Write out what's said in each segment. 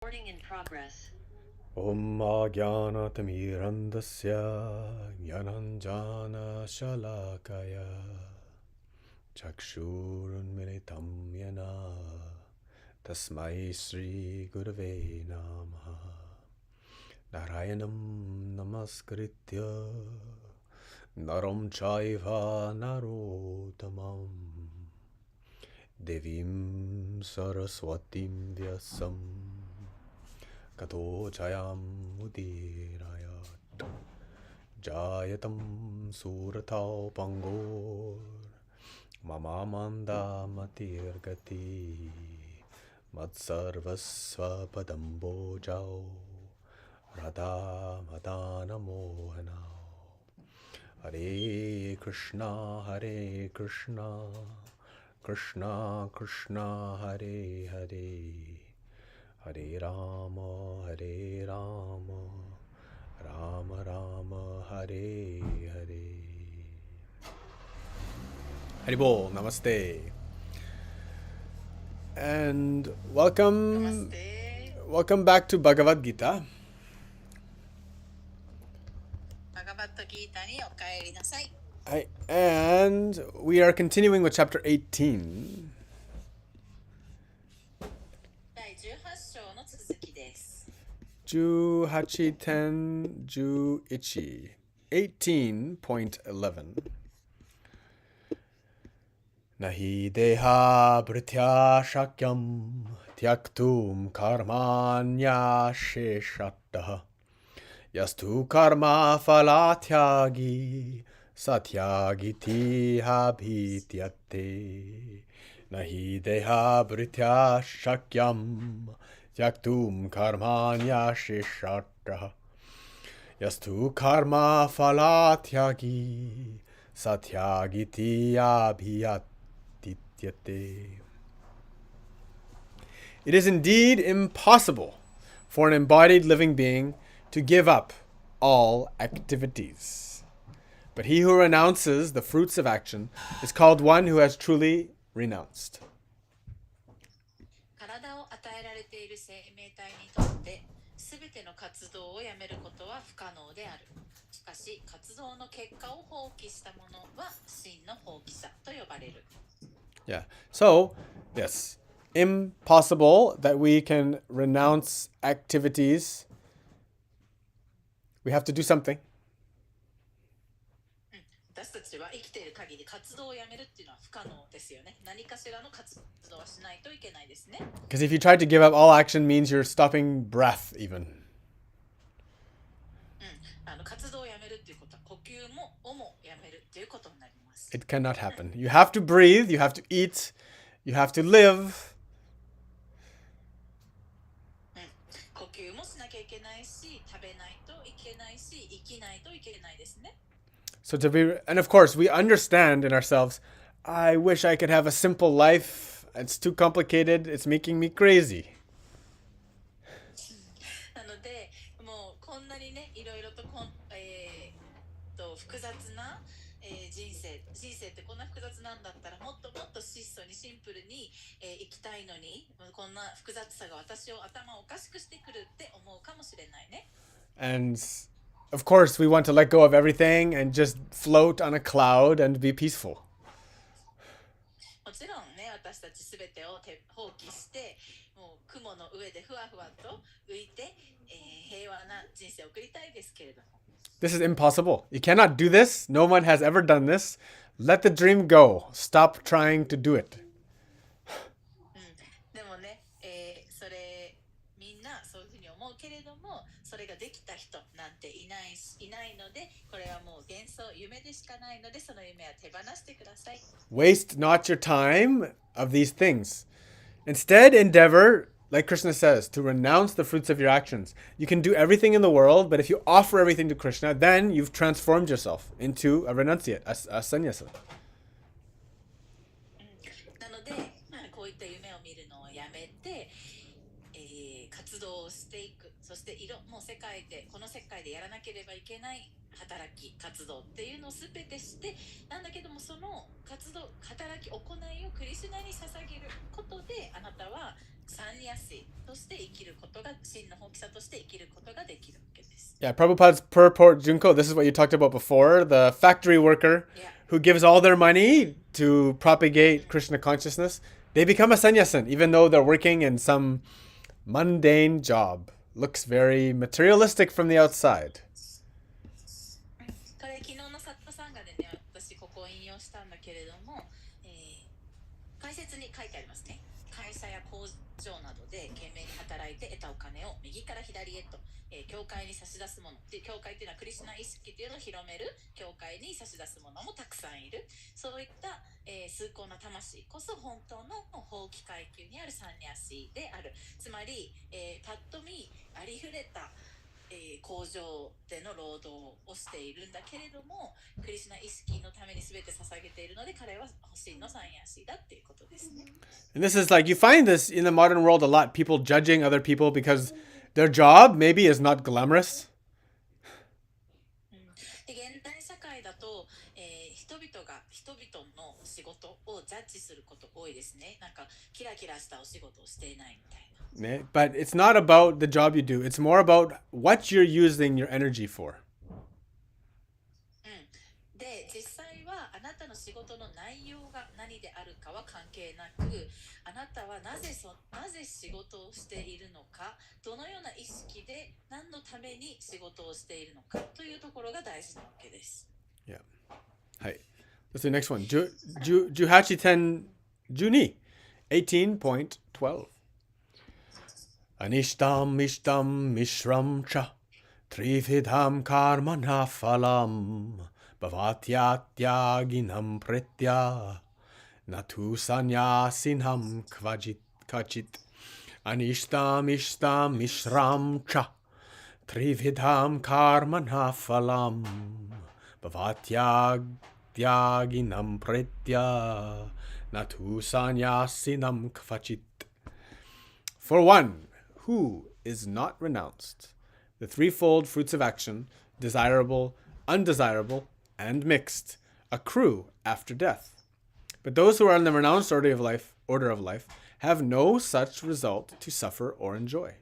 Recording in progress. Om Ajnanatirandasya Gyananjana Shalakaya Chakshurunmilitam Yena Tasmai Sri Gurave Namaha Narayanam Namaskritya Naram Chaiva Narottamam Devim Saraswatim Vyasam Kato Jayam Udirayat Jayatam Suratau Pangor Mamamanda Matirgati Matsarvasva Padambo Jao Radha Madana Mohanao Hare Krishna Krishna Krishna Hare Hare Hare Rama, Rama Rama, Hare Hare. Haribol, Namaste. And welcome, Namaste. welcome back to Bhagavad Gita. Bhagavad Gita にお帰りなさい。And we are continuing with chapter 18. 第18章の続きです。 Juhachi ten Juichi 18.11 Nahi deha britya shakyam tyaktum karmanya sheshattah yastu karma phalatyagi satyagiti habhityate Nahi deha britya shakyam tyaktum karmanya sheshattah yastu karma phalatyagi satyagiti abhiyat It is indeed impossible for an embodied living being to give up all activities. But he who renounces the fruits of action is called one who has truly renounced. 体を与えられている生命体にとってすべての活動をやめることは不可能である。しかし活動の結果を放棄した者は真の放棄者と呼ばれる。Yeah. So, yes, impossible that we can renounce activities. We have to do something. 私たちは生きている限り活動をやめるっていうのは不可能ですよね。何かしらの活動はしないといけないですね。Because if you try to give up all action means you're stopping breath even. 活動をやめるっていうことは呼吸もやめるっていうことになります。 It cannot happen. You have to breathe, you have to eat, you have to live. 呼吸もしなきゃいけないし、食べないといけないし、生きないといけないですね。 So and of course, we understand in ourselves, I wish I could have a simple life. It's too complicated. It's making me crazy. なので、もうこんなにね、いろいろと複雑な、人生ってこんな複雑なんだったらもっと質素にシンプルに、生きたいのに、こんな複雑さが私を頭をおかしくしてくるって思うかもしれないね。And of course, we want to let go of everything and just float on a cloud and be peaceful. もちろんね、私たちすべてを放棄して、もう雲の上でふわふわと浮いて、平和な人生を送りたいですけれども。This is impossible. You cannot do this. No one has ever done this. Let the dream go. Stop trying to do it. でもね、それみんなそういうふうに思うけれども、それができた人なんていないので、これはもう幻想、夢でしかないので、その夢は手放してください。Waste not your time of these things. Instead, endeavor, like Krishna says, to renounce the fruits of your actions. You can do everything in the world, but if you offer everything to Krishna, then you've transformed yourself into a renunciate, a sannyasa. なので、こういった夢を見るのをやめて、活動をしていく。そしてもうこの世界でやらなければいけない働き活動っていうのを全てしてなんだけどもその活動働き行いをクリシュナに捧げることであなたはサンニャシとして生きることが真の放棄者として生きることができるわけです。Yeah, Prabhupada's purport, Junko, this is what you talked about before. The factory worker who gives all their money to propagate Krishna consciousness, they become a sannyasin, even though they're working in some mundane job. Looks very materialistic from the outside. これ昨日のサッタサンガでね、私ここを引用したんだけれども、解説に書いてありますね。会社や工場などで懸命に働いて得たお金を右から左へと、教会に差し出すもので、教会っていうのはクリシュナ意識っていうのを広める教会に差し出すものもたくさんいる。そういった、崇高な魂こそ本当の法規階級にあるサンニャシである。つまり、パッと見ありふれた工場での労働をしているんだけれども、クリシュナ意識のために全て捧げているので、彼は真のサンヤシだっていうことですね。And this is like, you find this in the modern world a lot. People judging other people because their job maybe is not glamorous. で現代社会だと、人々が人々の仕事をジャッジすること多いですね。なんかキラキラしたお仕事をしていないみたいな。But it's not about the job you do. It's more about what you're using your energy for. で実際はあなたの仕事の内容が何であるかは関係なく、あなたはなぜ仕事をしているのか、どのような意識で何のために仕事をしているのかというところが大事なわけです。Yeah. Hi. Let's do the next one. Juhachi ten Juni 18.12. Anishtam Mishtam Mishram Cha Trividham Karmana Phalam Bhavatyattyaginam Pritya Natu Sanyasinam Kachit Anishtam Ishtam Mishram Cha Trividham Karmana Phalam Bhavatyaginam Pritya Natu Sanyasinam Kachit. For one who is not renounced, the threefold fruits of action, desirable, undesirable, and mixed, accrue after death. But those who are in the renounced order of life have no such result to suffer or enjoy.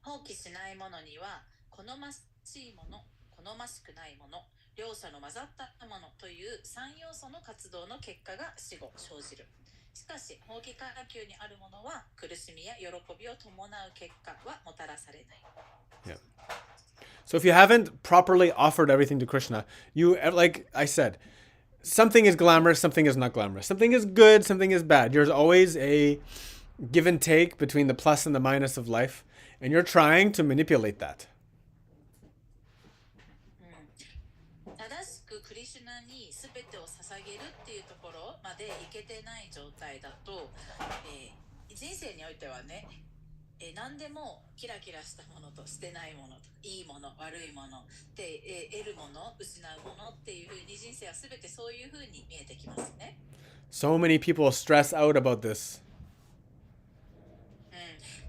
放棄しないものには好ましいもの、好ましくないもの、両者の混ざったものという3要素の活動の結果が死後生じる。しかし、法規階級にあるものは苦しみや喜びを伴う結果はもたらされない。Yeah. So if you haven't properly offered everything to Krishna, you, like I said, something is glamorous, something is not glamorous. Something is good, something is bad. There's always a give and take between the plus and the minus of life, and you're trying to manipulate that. 正しくクリシュナに全てを捧げるっていうところまでいけてない状態だと、人生においてはね、何でもキラキラしたものとしてないものといいもの悪いもので、得るもの失うものっていうふうに人生は全てそういうふうに見えてきますね。So many people stress out about this.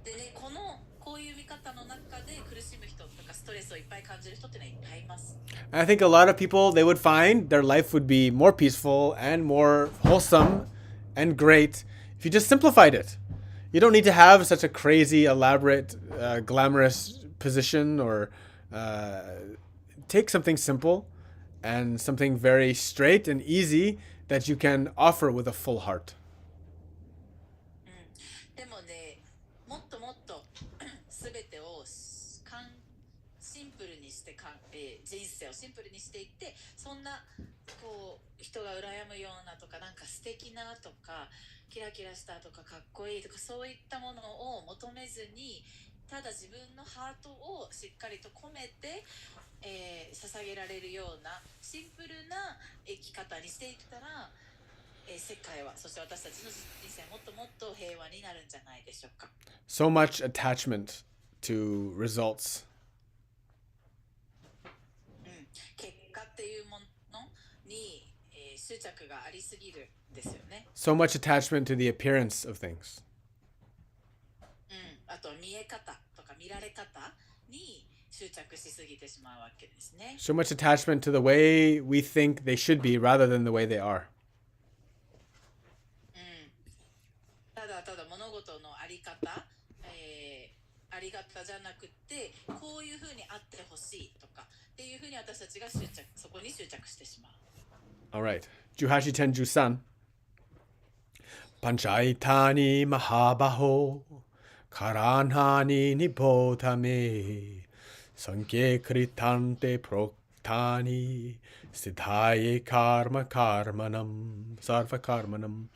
でね、こういう見方の中で苦しむ人とかストレスをいっぱい感じる人ってのはいっぱいいます。I think a lot of people, they would find their life would be more peaceful and more wholesome and great if you just simplified it. You don't need to have such a crazy, elaborate, glamorous position, or take something simple and something very straight and easy that you can offer with a full heart. でもね、もっともっと全てをシンプルにして人生をシンプルにしていって、そんなこう人が羨むようなとか、なんか素敵なとかキラキラしたとかかっこいいとか、そういったものを求めずに、ただ自分のハートをしっかりと込めて、捧げられるようなシンプルな生き方にしていったら、世界はそして私たちの人生はもっともっと平和になるんじゃないでしょうか。So much attachment to results. 結果っていうものに、執着がありすぎるんですよね。So much attachment to the appearance of things. あと見え方とか見られ方に、執着しすぎてしまうわけですね。So much attachment to the way we think they should be rather than the way they are. うん、ただただ物事のあり方、あり方じゃなくて、こういうふうにあってほしいとかっていうふうに私たちがそこに執着してしまう。All right. Juhashi Tenju-san. Panchaitani mahabaho karanhani nibodhame sanke kritante proktani siddhaye karma karmanam sarva karmanam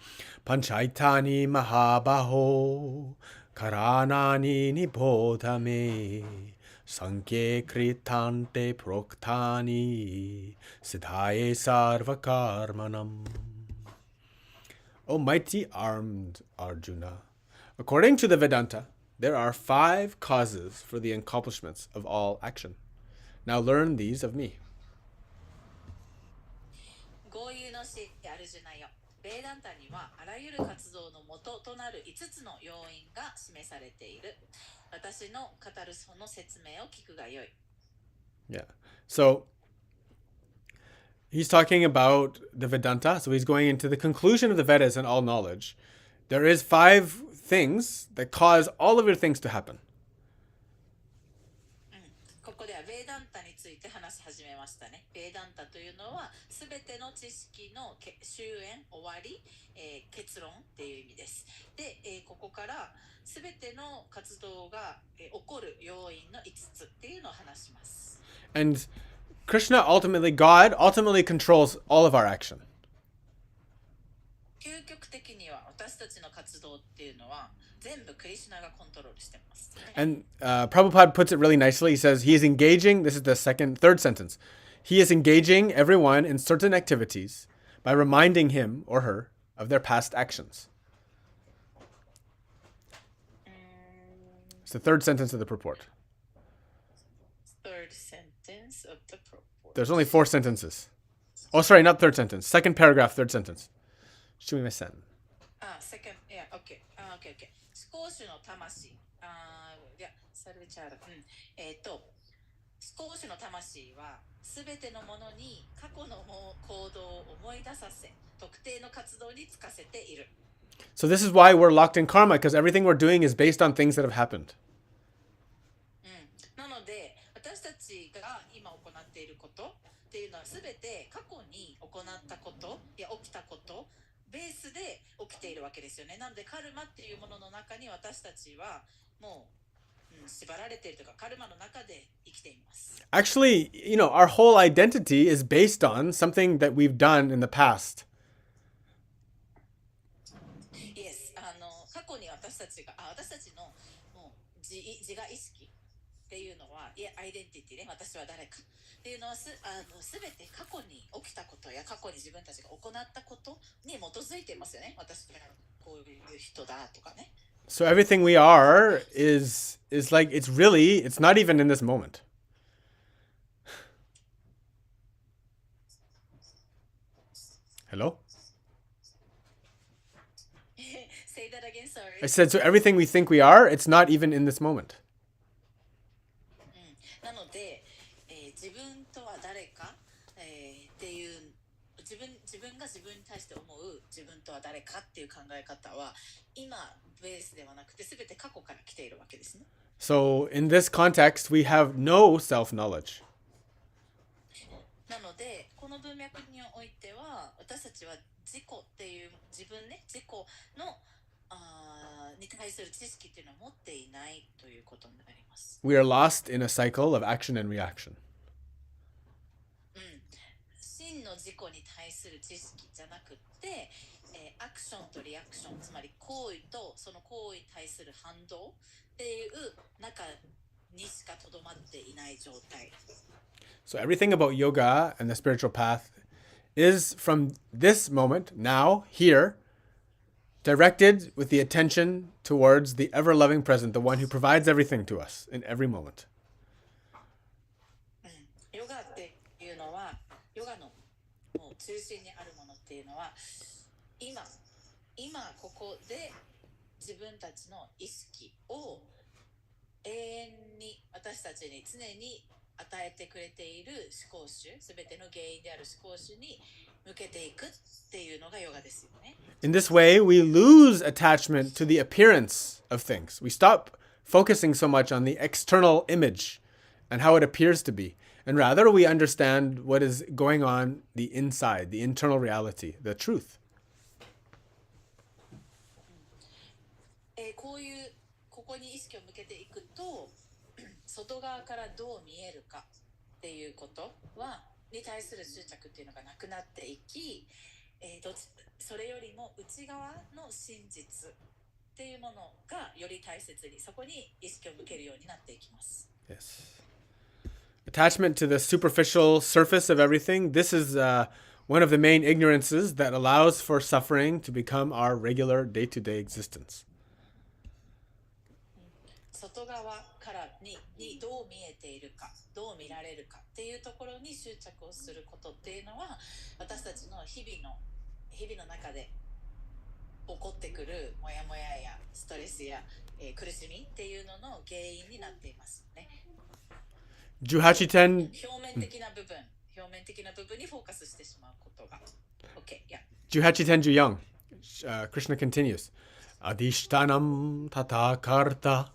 panchaitani mahabaho karanani nibodhame sanke kritante proktani siddhaye sarva karmanam. O mighty armed Arjuna, according to the Vedanta, there are 5 causes for the accomplishments of all action. Now learn these of me. 豪遊の師アルジュナよ。ベーダンタにはあらゆる活動の元となる5つの要因が示されている。私の語るその説明を聞くがよい。Yeah. So he's talking about the Vedanta. So he's going into the conclusion of the Vedas and all knowledge. There is 5 things that cause all of your things to happen. ここではベーダンタについて話し始めましたね。ベーダンタというのはすべての知識の終焉、終わり、結論っていう意味です。で、ここからすべての活動が、起こる要因の5つっていうのを話します。And Krishna God ultimately controls all of our action. 究極的には私たちの活動っていうのは全部クリシュナがコントロールしてます。And Prabhupada puts it really nicely. He says he is engaging, this is the third sentence. He is engaging everyone in certain activities by reminding him or her of their past actions. It's the third sentence of the purport. Third sentence of the purport. There's only 4 sentences. Oh, sorry, not third sentence. Second paragraph, third sentence. Shumime-sen. Second, yeah, okay. Okay. 思考主の魂。いや、サルベチャーラ。思考主の魂はすべてのものに過去の行動を思い出させ、特定の活動に就かせている。So this is why we're locked in karma, because everything we're doing is based on things that have happened. なので、私たちが今行っていることっていうのはすべて過去に行ったことや起きたことベースで起きているわけですよね。なのでカルマっていうものの中に私たちはもう、縛られているというかカルマの中で生きています。Actually, our whole identity is based on something that we've done in the past. Yes, 過去に私たちのもう自我意識っていうのは、アイデンティティね、私は誰かっていうのはすべて過去に起きたことや過去に自分たちが行ったことに基づいていますよね。私はこういう人だとかね。So everything we are is like it's not even in this moment. Hello? Say that again, sorry. I said so everything we think we are, it's not even in this moment. なので、自分とは誰か、っていう自分が自分に対して思う自分とは誰かっていう考え方は今ベースではなくて全て過去から来ているわけですね。So in this context, we have no self-knowledge. なのでこの文脈においては私たちは自己っていう自分ね自己のに対する知識っていうのは持っていないということになります。We are lost in a cycle of action and reaction. 真の自己に対する知識じゃなくて、アクションとリアクション、つまり行為とその行為に対する反動っていう中にしかとどまっていない状態。So everything about yoga and the spiritual path is from this moment, now, here, directed with the attention towards the ever-loving present, the one who provides everything to us in every moment. ヨガっていうのは、ヨガのもう中心にあるものっていうのは、今ここで自分たちの意識を永遠に私私たちに常に与えてくれている思考主、すべての原因である思考主に向けていくっていうのがヨガですよね。In this way, we lose attachment to the appearance of things. We stop focusing so much on the external image and how it appears to be. And rather, we understand what is going on the inside, the internal reality, the truth. ここに意識を向けていくと、外側からどう見えるかっていうことに対する執着っていうのがなくなっていき、それよりも内側の真実っていうものがより大切に、そこに意識を向けるようになっていきます。Yes. Attachment to the superficial surface of everything. This is one of the main ignorances that allows for suffering to become our regular day-to-day existence. 外側からにどう見えているか、どう見られるかっていうところに執着をすることっていうのは、私たちの日々の中で起こってくるモヤモヤやストレスや、苦しみっていうのの原因になっていますね。Juhachiten. 表面的な部分にフォーカスしてしまうことが。Okay, yeah. Juhachiten Juyang. Krishna continues. Adishtanam tata karta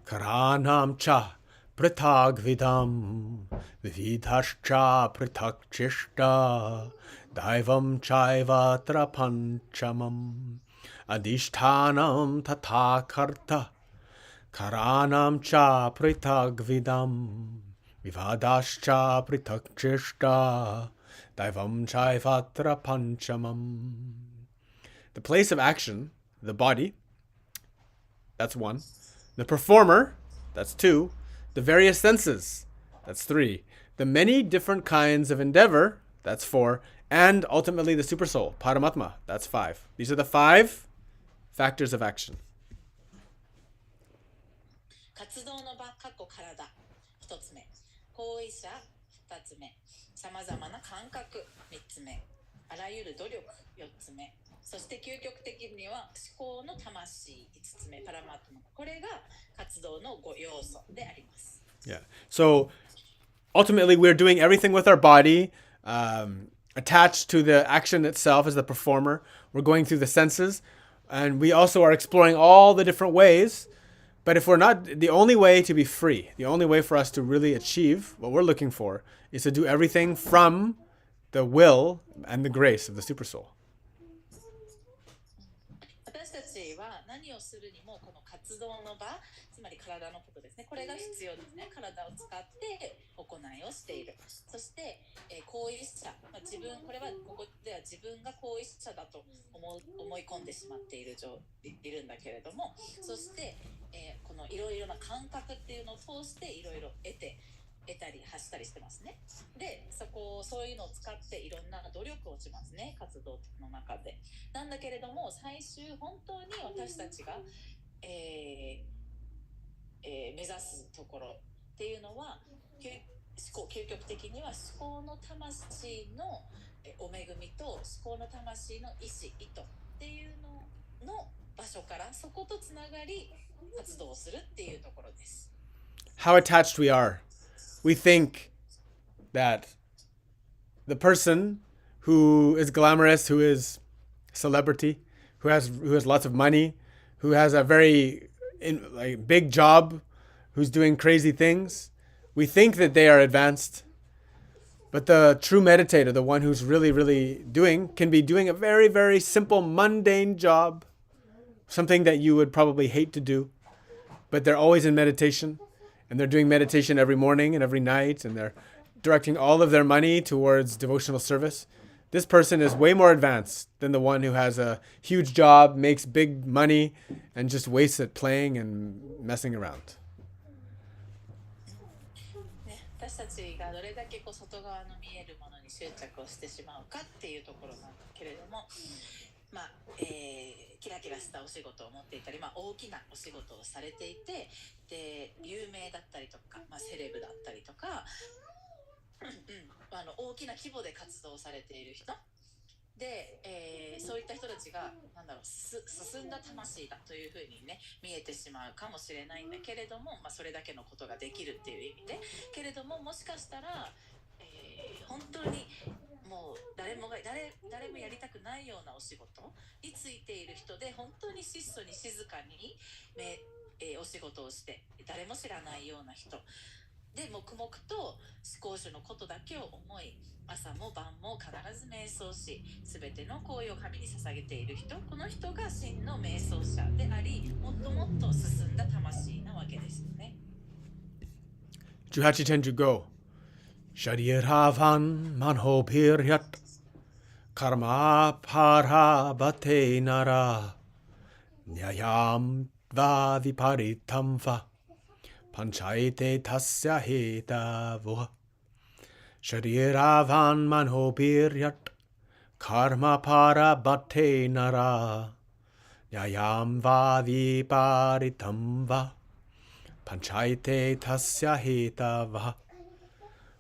karanam cha pritagvidam vividhascha pritakchishta daivam chaiva trapanchamam. Adishtanam tata karta karanam cha pritagvidam vivadascha pritakchishta daivam chaivatra panchamam. The place of action, the body, that's one. The performer, that's two. The various senses, that's three. The many different kinds of endeavor, that's four. And ultimately the supersoul, Paramatma, that's five. These are the 5 factors of action. 活動の場、かっこ体、1つ目。行為者、2つ目。さまざまな感覚、3つ目。あらゆる努力、4つ目。そして究極的には思考の魂、5つ目、パラマートマ。これが活動の5要素であります。Yeah. So ultimately, we're doing everything with our body, attached to the action itself as the performer. We're going through the senses, and we also are exploring all the different ways. But if we're not, the only way to be free, the only way for us to really achieve what we're looking for is to do everything from the will and the grace of the Supersoul. 私たちは何をするにもこの活動の場、つまり体のことですね。これが必要ですね。体を使って行いをしている。そして、行為者、これはここでは自分が行為者だと思い込んでしまっているんだけれども、そして、このいろいろな感覚っていうのを通していろいろ得たり発したりしてますね。で、そういうのを使っていろんな努力をしますね、活動の中で。なんだけれども、最終本当に私たちが、目指すところっていうのは、究極的には思考の魂のお恵みと思考の魂の意志、意図っていうのの場所からそことつながり活動するっていうところです。How attached we are. We think that the person who is glamorous, who is celebrity, who has lots of money, who has a very big job, who's doing crazy things, we think that they are advanced. But the true meditator, the one who's really, really can be doing a very, very simple, mundane job, something that you would probably hate to do, but they're always in meditation, and they're doing meditation every morning and every night, and they're directing all of their money towards devotional service. This person is way more advanced than the one who has a huge job, makes big money, and just wastes it playing and messing around. 私たちがどれだけ外側の見えるものに執着をしてしまうかっていうところなんだけれども、キラキラしたお仕事を持っていたり、大きなお仕事をされていて、で有名だったりとか、セレブだったりとか、大きな規模で活動されている人で、そういった人たちが進んだ魂だというふうにね見えてしまうかもしれないんだけれども、それだけのことができるっていう意味でけれども、もしかしたら、本当にもう誰もやりたくないようなお仕事についている人で、本当に質素に静かにお仕事をして誰も知らないような人で、黙々と思考主のことだけを思い、朝も晩も必ず瞑想し、すべての行為を神に捧げている人、この人が真の瞑想者であり、もっともっと進んだ魂なわけですよね。18 10 Shariravan manho piryat karma para bate nara nyayam vadiparitam va panchaite tasya hetavoha Shariravan manho piryat karma para bate nara nyayam vadiparitam va panchaite tasya hetavaha.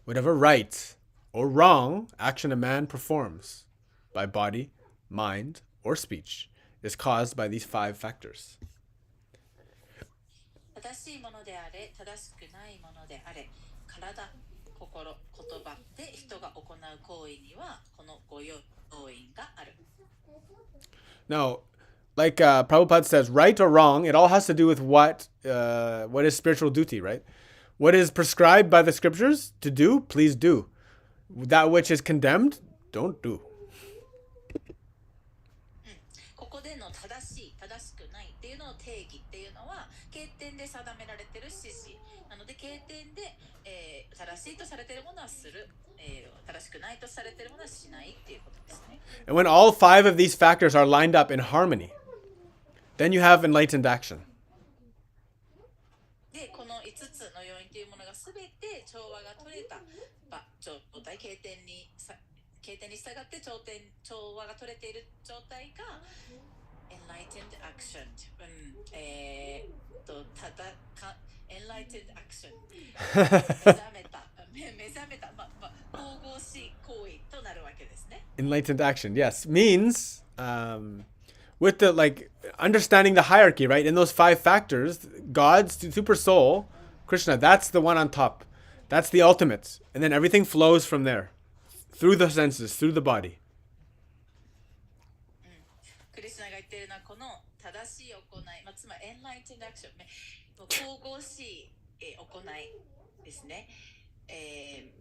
Whatever right or wrong action a man performs by body, mind, or speech is caused by these 5 factors. 正しいものであれ、正しくないものであれ、体、心、言葉で人が行う行為にはこの5要因がある。Now, like Prabhupada says, right or wrong, it all has to do with what is spiritual duty, right? What is prescribed by the scriptures to do, please do. That which is condemned, don't do. ここでの正しい、正しくないっていうのの定義っていうのは経典で定められている指示なので、経典で、正しいとされているものはする、正しくないとされているものはしないっていうことですね。And when all 5 of these factors are lined up in harmony, then you have enlightened action. で、この5つの要因というものがすべて調和が取れた状態、経典に従って調和が取れている状態が enlightened action、enlightened action 目覚めた、神々しい行為となるわけですね。Enlightened action, yes, means with the understanding the hierarchy, right? In those 5 factors, God's super soul, Krishna, that's the one on top. That's the ultimate. And then everything flows from there, through the senses, through the body. クリスナが言っているのはこの正しい行い、つまり enlightened action、神々しい行いですね。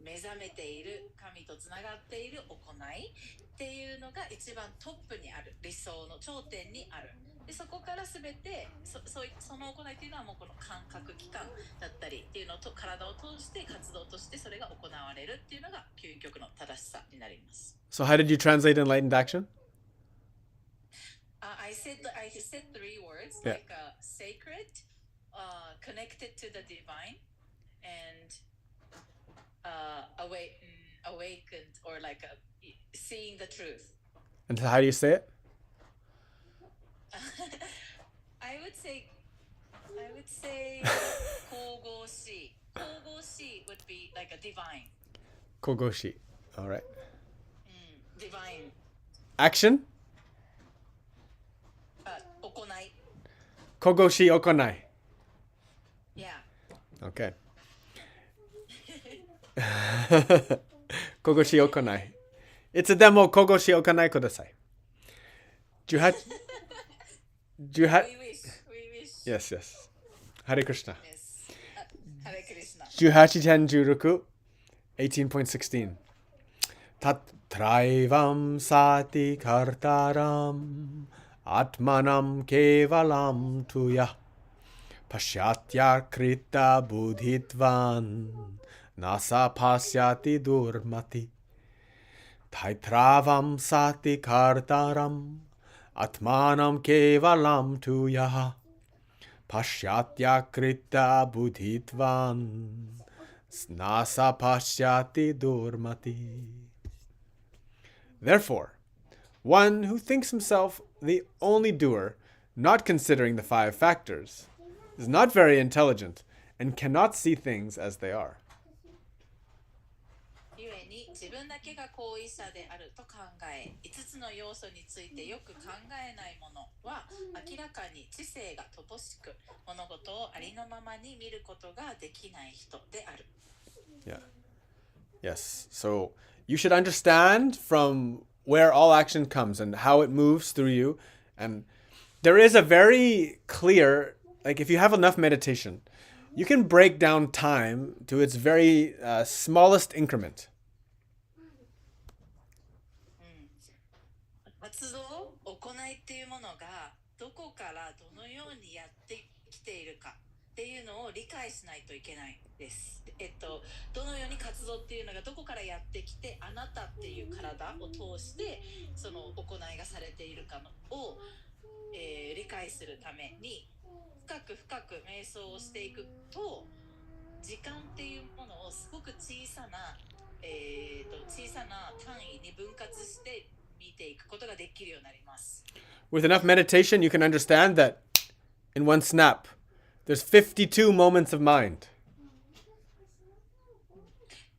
目覚めている神とつながっている行いっていうのが一番トップにある、理想の頂点にある。でそこからすべて その行いというのはもうこの感覚器官だったりっていうのと体を通して活動としてそれが行われるっていうのが究極の正しさになります。So how did you translate enlightened action? I said 3 words, Yeah. like sacred, connected to the divine, and awakened, or like seeing the truth. And how do you say it? I would say 神々しい。神々しい would be like a divine. Kogoshi. All right. Divine. Action? 行い。Kogoshi okonai. Yeah. Okay. Kogoshi okonai. いつでもkogoshi okanai kudasai. 18 We wish. Yes, yes. Hare Krishna. Yes. Hare Krishna. 18-16 18.16 Tatraivam sati kartaram atmanam kevalam tuya pashyatya krita buddhitvan nasa pasyati durmati Taitravam sati kartaram atmanam kevalam tuya Pashyatya krita buddhitvan snasa pashyati durmati. Therefore, one who thinks himself the only doer, not considering the 5 factors, is not very intelligent and cannot see things as they are. 故に自分だけが行為者であると考え、5つの要素についてよく考えない者は明らかに知性が乏しく、物事をありのままに見ることができない人である。Yeah. Yes. So you should understand from where all action comes and how it moves through you. And there is a very clear, like if you have enough meditation, you can break down time to its very smallest increment. 活動、行いっていうものがどこからどのようにやってきているかっていうのを理解しないといけないです。どのように活動っていうのがどこからやってきて、あなたっていう体を通してその行いがされているかを、理解するために深く瞑想をしていくと、時間っていうものをすごく小さな単位に分割して見ていくことができるようになります。With enough meditation, you can understand that in one snap, there's 52 moments of mind.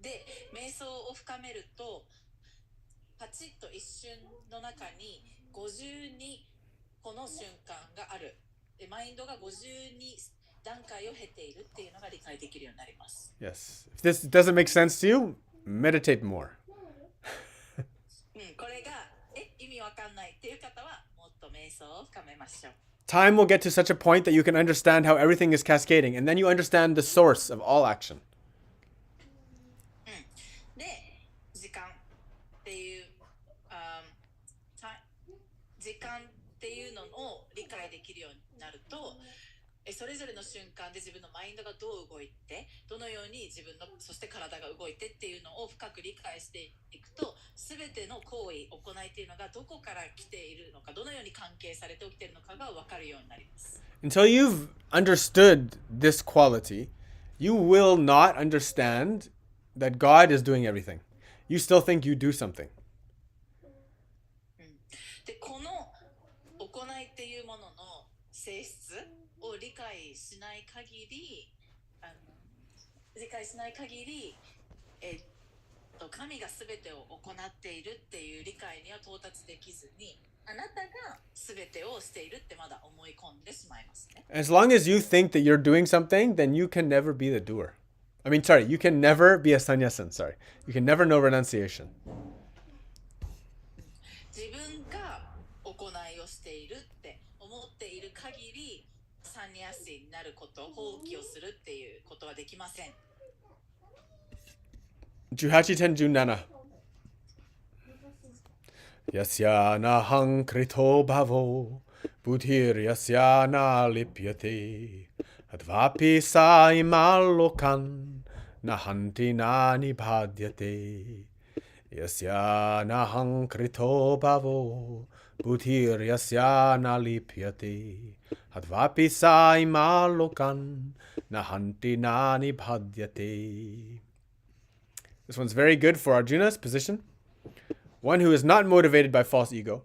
で、瞑想を深めると、パチッと一瞬の中に52個の瞬間がある。マインドが52段階を経ているっていうのが理解できるようになります。Yes. If this doesn't make sense to you, meditate more. これが意味わかんないっていう方はもっと瞑想を深めましょう。Time will get to such a point that you can understand how everything is cascading, and then you understand the source of all action. で、時間っていう時間っていうのを理解できるようになると、それぞれの瞬間で自分のマインドがどう動いて、どのように自分のそして体が動いてっていうのを深く理解していくと、すべての行為、行いっていうのがどこから来ているのか、どのように関係されて起きているのかが分かるようになります。Until you've understood this quality, you will not understand that God is doing everything. You still think you do something. で、この行いっていうものの性質を理解しない限り、神が全てを行っているっていう理解には到達できずに、あなたが全てをしているってまだ思い込んでしまいますね。As long as you think that you're doing something, then you can never be the doer. You can never be a sannyasin. You can never know renunciation. 自分が行いをしているって思っている限り、サンニャシになること、放棄をするっていうことはできません。18 17. Yasya nahang krito bhavo buddhir yasya na lipyate advapi sa imalokan nahanti na nibhadyate. Yasya nahang krito bhavo buddhir yasya na lipyate advapi sa imalokan nahanti na nibhadyate. This one's very good for Arjuna's position. One who is not motivated by false ego,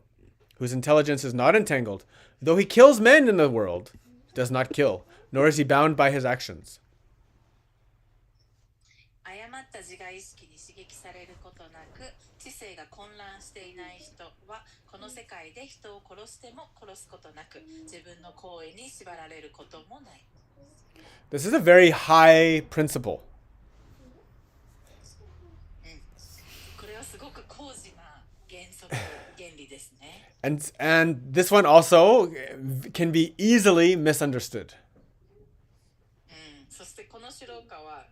whose intelligence is not entangled, though he kills men in the world, does not kill, nor is he bound by his actions. 誤った自我意識に刺激されることなく、知性が混乱していない人は、この世界で人を殺しても殺すことなく、自分の行為に縛られることもない。This is a very high principle. これはすごく高次な原理ですね。And this one also can be easily misunderstood. そしてこのシローカは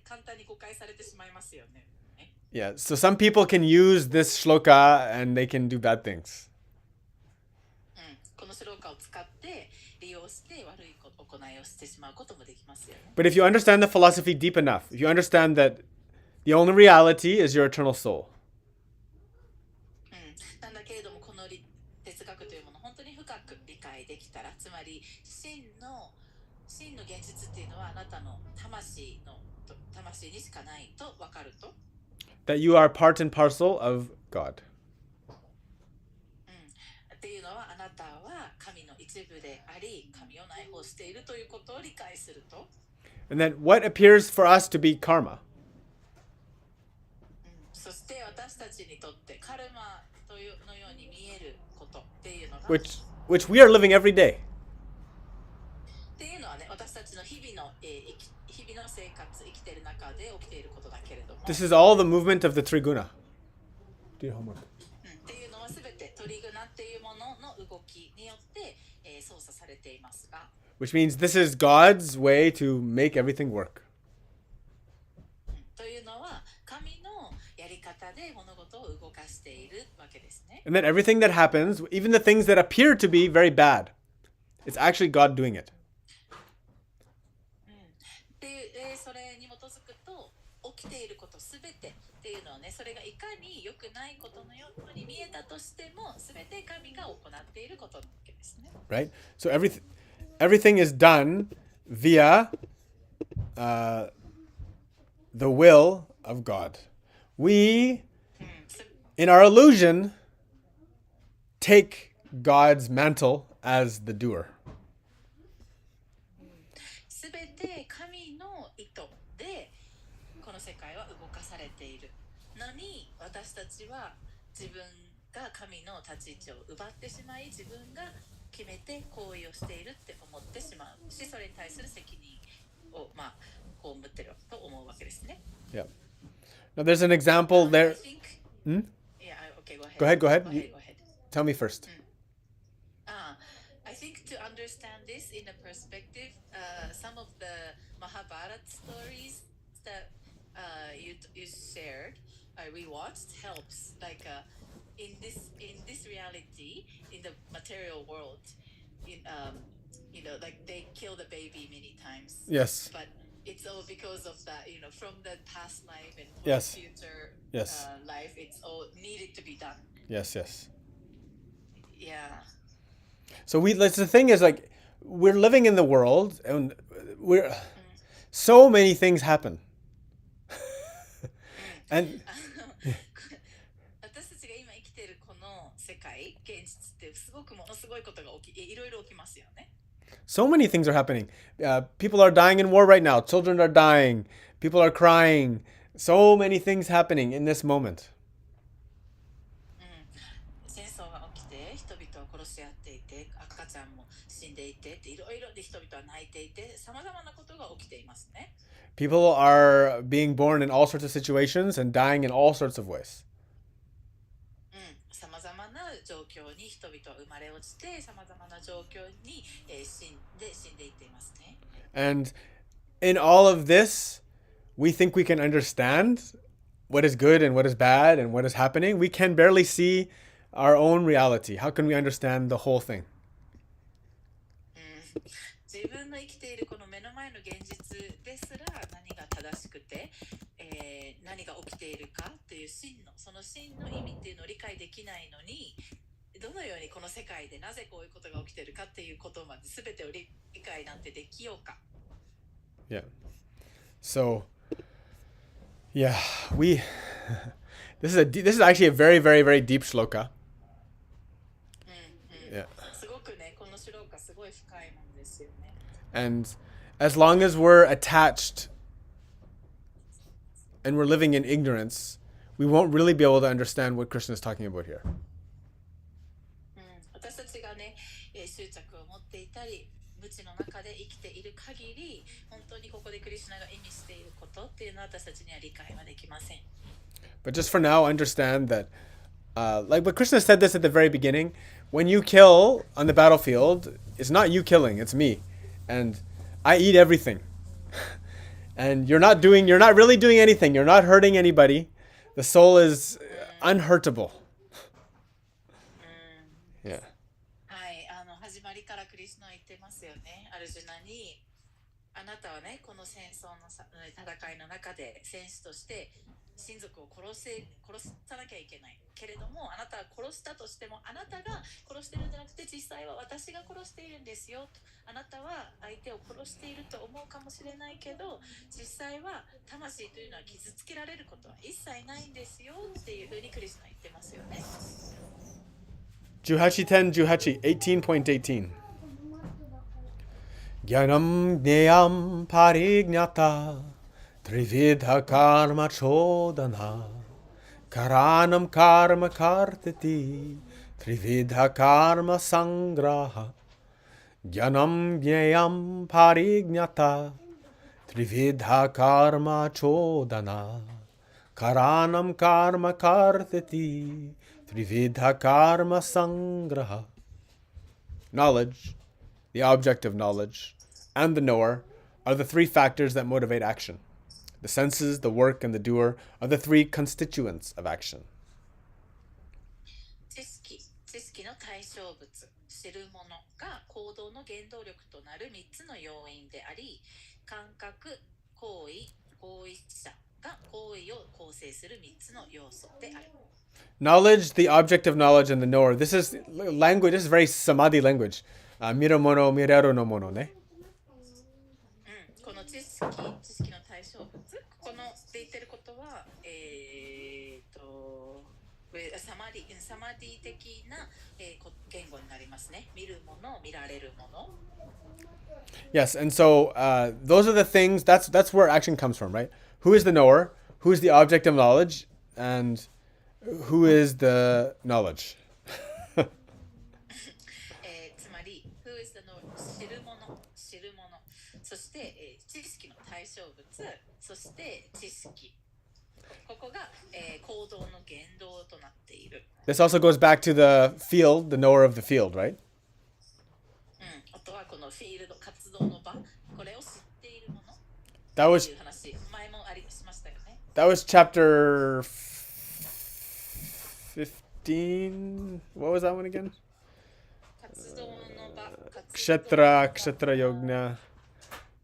簡単に誤解されてしまいますよね。Yeah, so some people can use this shloka and they can do bad things. このシローカを使って利用して悪い行いをしてしまうこともできますよね。But if you understand the philosophy deep enough, if you understand that the only reality is your eternal soul. なんだけれども、この哲学というものを本当に深く理解できたら、つまり真の現実っていうのはあなたの魂にしかないと分かると。That you are part and parcel of God. っていうのは、あなたは神の一部であり、神を内包しているということを理解すると。And then what appears for us to be karma? そして私たちにとってカルマというのように見えることっていうのが、which we are living every day. っていうのはね、私たちの日々の生活、生きている中で起きていることだけれども。This is all the movement of the Triguna. Do your homework. っていうのはすべてトリグナっていうものの動きによって、操作されていますが。Which means this is God's way to make everything work. というのは神のやり方で物事を動かしているわけですね。And then everything that happens, even the things that appear to be very bad, it's actually God doing it. で、それに基づくと起きていることすべてっていうのはね、それがいかに良くないことのように見えたとしても、すべて神が行っていることなわけですね。Right? So everything is done via the will of God. We, in our illusion, take God's mantle as the doer. すべて神の意図でこの世界は動かされているのに、私たちは自分が神の立ち位置を奪ってしまい、自分が決めて行為をしているって思ってしまうし、それに対する責任を被ってると思うわけですね。Yeah. Now there's an example there. Yeah, okay, go ahead. Go ahead. Go ahead. Tell me first. I think to understand this in a perspective, some of the Mahabharata stories that you shared, we watched helps. Like in this reality, in the material world, like they kill the baby many times. Yes. But it's all because of that, from the past life and Yes. future Yes. Life, it's all needed to be done. Yes, yes. Yeah. So that's the thing is like we're living in the world and so many things happen. And 私たちが今生きているこの世界、現実ってすごくものすごいことがいろいろ起きますよね。So many things are happening. People are dying in war right now. Children are dying. People are crying. So many things happening in this moment. 戦争が起きて、人々は殺し合っていて、赤ちゃんも死んでいて、いろいろで人々は泣いていて、さまざまなことが起きていますね。People are being born in all sorts of situations and dying in all sorts of ways. さまざまな状況に人々は生まれ落ちて、さまざまな状況に死んでいっていますね。And in all of this, we think we can understand what is good and what is bad and what is happening. We can barely see our own reality. How can we understand the whole thing? 自分の生きているこの目の前の現実ですら何が正しくて、何が起きているかというその真の意味っていうのを理解できないのに、どのようにこの世界でなぜこういうことが起きているかっていうことまで全てを理解なんてできようか。Yeah. So, yeah, this is actually a very, very, very deep shloka. Yeah. すごくね、このシローカすごい深いもんですよね。And as long as we're attached and we're living in ignorance, we won't really be able to understand what Krishna is talking about here. 私たちがね、執着を持っていたり、無知の中で生きている限り、本当にここでクリシュナが意味していることっていうのは私たちには理解はできません。But just for now, understand that, like what Krishna said this at the very beginning, when you kill on the battlefield, it's not you killing, it's me. And I eat everything. And you're not really doing anything. You're not hurting anybody. The soul is unhurtable. Yeah. はい、始まりからクリシュナは言ってますよね。アルジュナに、あなたはね、この戦争の戦いの中で戦士として親族を殺さなきゃいけないけれども、あなたは殺したとしても、あなたが殺してるんじゃなくて実際は私が殺しているんですよと。あなたは相手を殺していると思うかもしれないけど、実際は魂というのは傷つけられることは一切ないんですよっていうふうにクリスナは言ってますよね。18:18 Jnanam gneyam parignata trividha karma chodana Karanam karma kartati trividha karma sangraha Jnanam jnayam parignata trividha karma chodana Karanam karma kartati trividha karma sangraha. Knowledge, the object of knowledge, and the knower are the three factors that motivate action. The senses, the work, and the doer are the three constituents of action. 知識の対象物、知るものが行動の原動力となる3つの要因であり、感覚、行為、行為者が行為を構成する3つの要素である。Knowledge, the object of knowledge, and the knower. This is language. This is very samadhi language. Miru mono, mireru no mono, ne? この知識の対象物、このって言ってることは、サマディ的な、言語になりますね。見るもの、見られるもの。Yes, and so those are the things. That's where action comes from, right? Who is the knower? Who is the object of knowledge? And who is the knowledge? つまり、who is the knower? 知るもの、そして、知識の対象物、そして知識。ここが、行動の原動となっている。This also goes back to the field, the knower of the field, right? あとはこのフィールド活動の場、これを知っているもの。That was という話、前もしましたよね。That was chapter 15. What was that one again? 活動の場、Kshetra Yogna.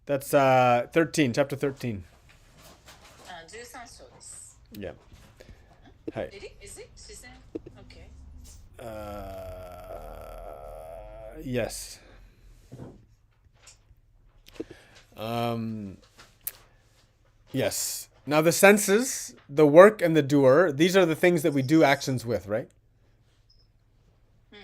That's 13, chapter 13. 13章です。Yeah. Hi. Is it? Okay. Yes. Yes. Now the senses, the work and the doer, these are the things that we do actions with, right?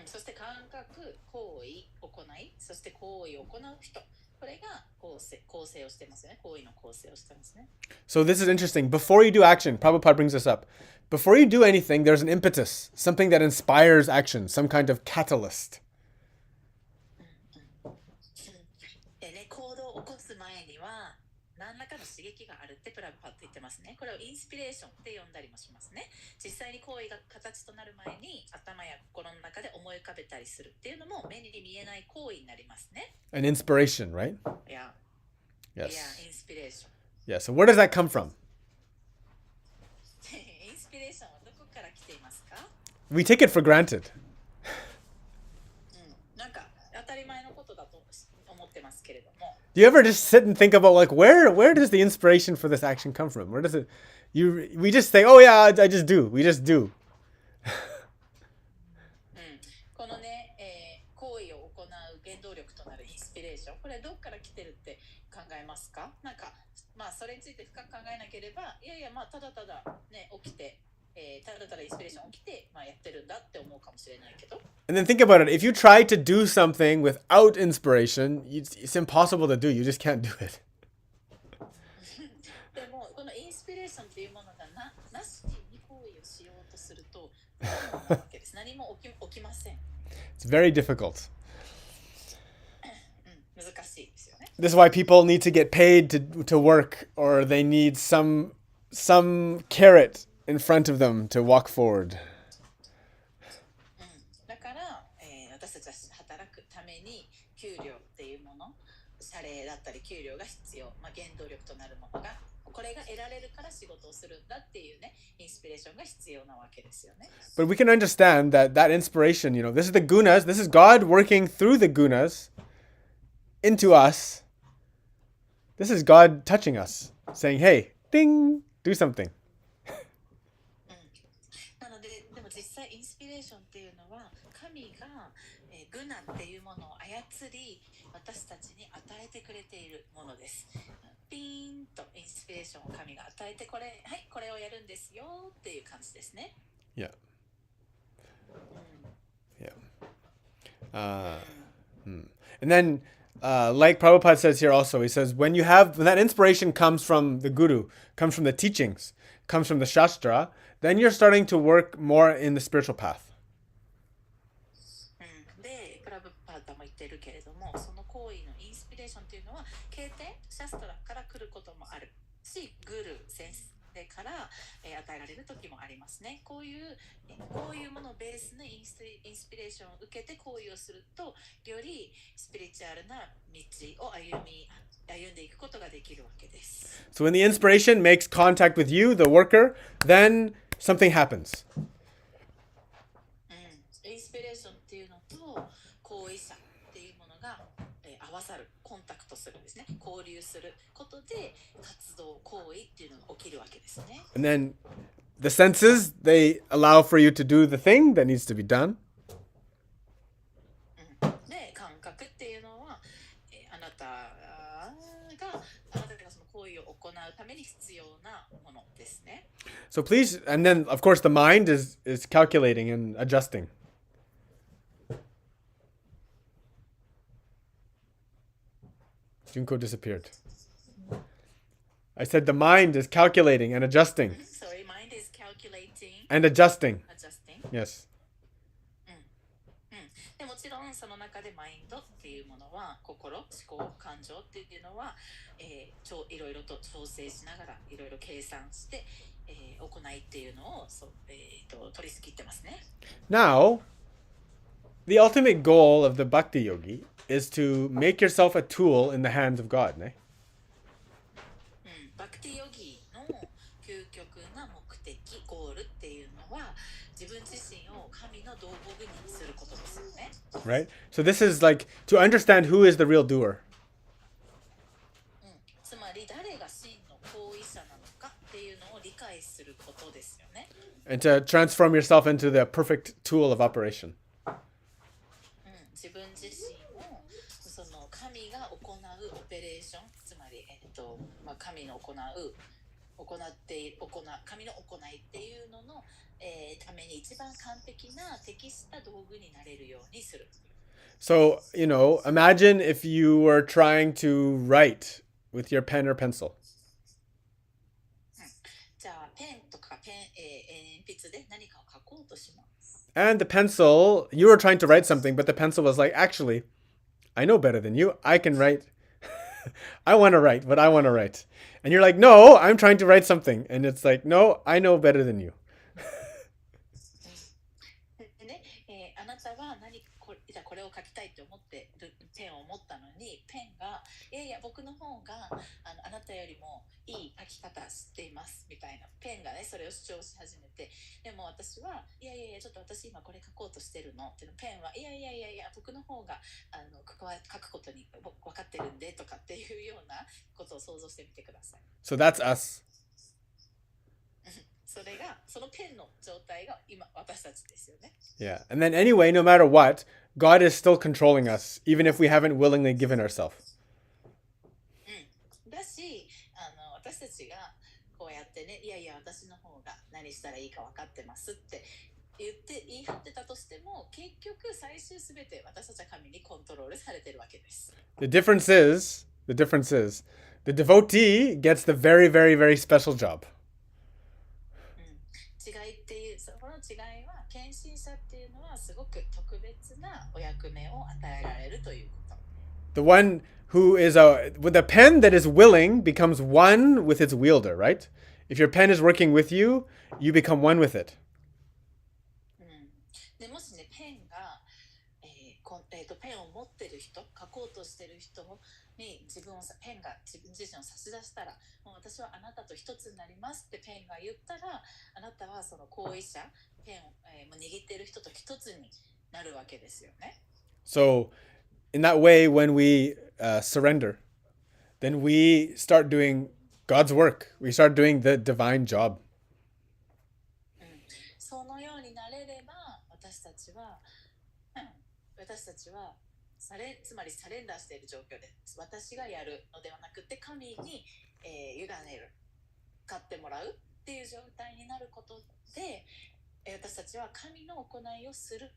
そして感覚、行為、行い、そして行為を行う人。これが構成をしてますね。行為の構成をしてますね。So this is interesting. Before you do action, Prabhupada brings this up. Before you do anything, there's an impetus, something that inspires action, some kind of catalyst. 行動を起こす前には何らかの刺激があるってプラブパッと言ってますね。これをインスピレーションって呼んだりもしますね。実際に行為が形となる前に頭や心の中で思い浮かべたりするっていうのも目に見えない行為になりますね。An inspiration, right? Yeah. Yes. Yeah, inspiration. Yeah, so where does that come from? インスピレーションはどこから来ていますか？ We take it for granted. なんか当たり前のことだと思ってますけれども。Do you ever just sit and think about like where does the inspiration for this action come from? Where does it we just say, "Oh yeah, I just do." We just do. このね、行為を行う原動力となるインスピレーション、これどっから来てるって考えますか？なんかまあそれについて深く考えなければ、いやいやまあただただね起きて、ただただインスピレーション起きてまあやってるんだって思うかもしれないけど。And then think about it. If you try to do something without inspiration, it's impossible to do. You just can't do it. でもこのインスピレーションっていうものがなしに行為をしようとすると不可能なわけです。何も起きません。It's very difficult. 難しいですよね。This is why people need to get paid to work, or they need some carrot in front of them to walk forward. だから、私たちは働くために給料っていうもの、謝礼だったり給料が必要、まあ、原動力となるものがこれが得られるから仕事をするんだっていうね、インスピレーションが必要なわけですよね。But we can understand that inspiration, this is the gunas, this is God working through the gunas into us. This is God touching us, saying, "Hey, ding, do something." なので、でも実際インスピレーションっていうのは神が、グナっていうものを操り私たちに与えてくれているものです。ピーンとインスピレーションを神が与えてこれをやるんですよっていう感じですね。Yeah. Yeah. And then, like Prabhupada says here also, he says, when that inspiration comes from the guru, comes from the teachings, comes from the shastra, then you're starting to work more in the spiritual path. で、プラブパータも言ってるけれども、その行為のインスピレーションというのは、経典、シャストラから来ることもあるし、グル、先生から、与えられる時もありますね。こういうものをベースにインスピレーションを受けて行為をすると、よりスピリチュアルな道を歩んでいくことができるわけです。So when the inspiration makes contact with you, the worker, then something happens. インスピレーションっていうのと行為者っていうものが、合わさる、コンタクトするんですね。交流することで活動、行為っていうのが起きるわけですね。And then the senses, they allow for you to do the thing that needs to be done. で、感覚っていうのは、あなたがその行為を行うために必要なものですね。So please, and then of course the mind is calculating and adjusting. Junko disappeared. I said the mind is calculating and adjusting. Sorry, mind is calculating and adjusting. Yes. Yes. でもちろんその中でマインドっていうものは心、思考、感情っていうのは、いろいろと調整しながらいろいろ計算して、行いっていうのを取り仕切ってますね。Now, the ultimate goal of the bhakti yogi is to make yourself a tool in the hands of God, ne? バクティヨギの究極な目的、ゴールっていうのは自分自身を神の道具にすることですよね。Right? So this is like to understand who is the real doer. つまり誰が真の行為者なのかっていうのを理解することですよね。And to transform yourself into the perfect tool of operation. 自分自身をその神が行うオペレーション、つまり、神の神の行いっていうのの、ために一番完璧な適した道具になれるようにする。So, imagine if you were trying to write with your pen or pencil. じゃあペンとか鉛筆で何かを書こうとします。And the pencil, you were trying to write something, but the pencil was like, actually, I know better than you. I can write. I want to write what I want to write. And you're like, no, I'm trying to write something. And it's like, no, I know better than you. でね、あなたはじゃあこれを書きたいと思ってペンを持ったのに、ペンがいや僕の方があなたよりもいい書き方知っていますみたいな、ペンがねそれを主張し始めて、でも私はいやちょっと私今これ書こうとしてるのって、ペンはいや僕の方が書くことに分かってるんでとかっていうようなことを想像してみてください。So that's us. それがそのペンの状態が今私たちですよね。Yeah. And then anyway, no matter what, God is still controlling us, even if we haven't willingly given ourselves. だし、私たちがこうやってね、いや私の方が何したらいいか分かってますって言い張ってたとしても、結局最終すべて私たちは神にコントロールされてるわけです。The difference is, the devotee gets the very, very, very special job. 違いっていう、その違いは献身者っていうのはすごく特別なお役目を与えられるということ。The one who is with a pen that is willing becomes one with its wielder, right? If your pen is working with you, you become one with it. でもしね、ペンが、ペンを持ってる人、書こうとしてる人にペンが自分自身を差し出したら、もう私はあなたと一つになりますってペンが言ったら、あなたはその行為者、ペンを、握ってる人と一つになるわけですよね。So, in that way, when we surrender, then we start doing God's work. We start doing the divine job. そのようになれれば、私たちはつまりサレンダーしている状況です。私がやるのではなくて、神に、委ねる、買ってもらうっていう状態になることで、私たちは神の行いをする、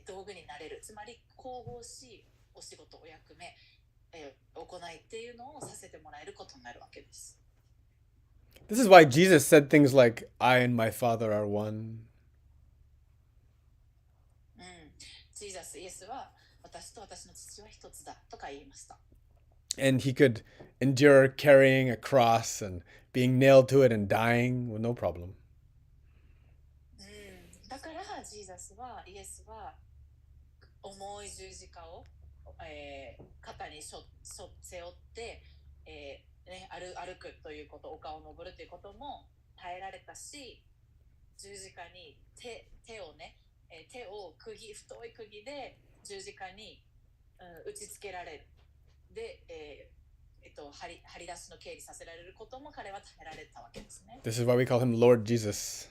道具になれる。つまり神々しいお仕事、お役目、行いっていうのをさせてもらえることになるわけです。This is why Jesus said things like, I and my Father are one. うん、ジーザスイエスは私と私の父は一つだとか言いました。And he could endure carrying a cross and being nailed to it and dying with no problem. だからジーザスはイエスは重い十字架を、肩に背負って、歩くということ、丘を登るということも耐えられたし、十字架に手を太い釘で十字架に、打ち付けられる。で、張り出しの経理させられることも彼は耐えられたわけですね。This is why we call him Lord Jesus.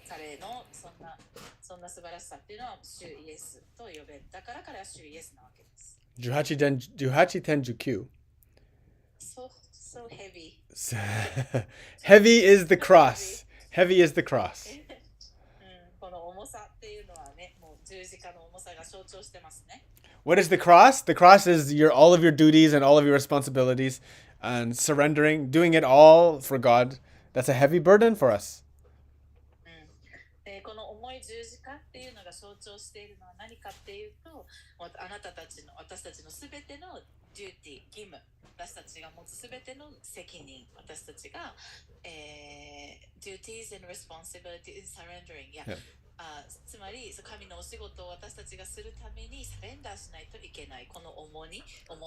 彼のそんな素晴らしさっていうのは主イエスと呼べたから彼は主イエスなわけです。18天19. So heavy. Heavy is the cross. Heavy is the cross. この重さっていうのはね、もう十字架の重さが象徴してますね。What is the cross? The cross is all of your duties and all of your responsibilities and surrendering, doing it all for God. That's a heavy burden for us. この重い十字架っていうのが象徴しているのは何かっていうと、私たちのすべてのデューティー、義務、私たちが持つすべての責任、私たちが、duties and responsibility in surrendering、つまり神のお仕事を私たちがするためにサレンダーしないといけない、この重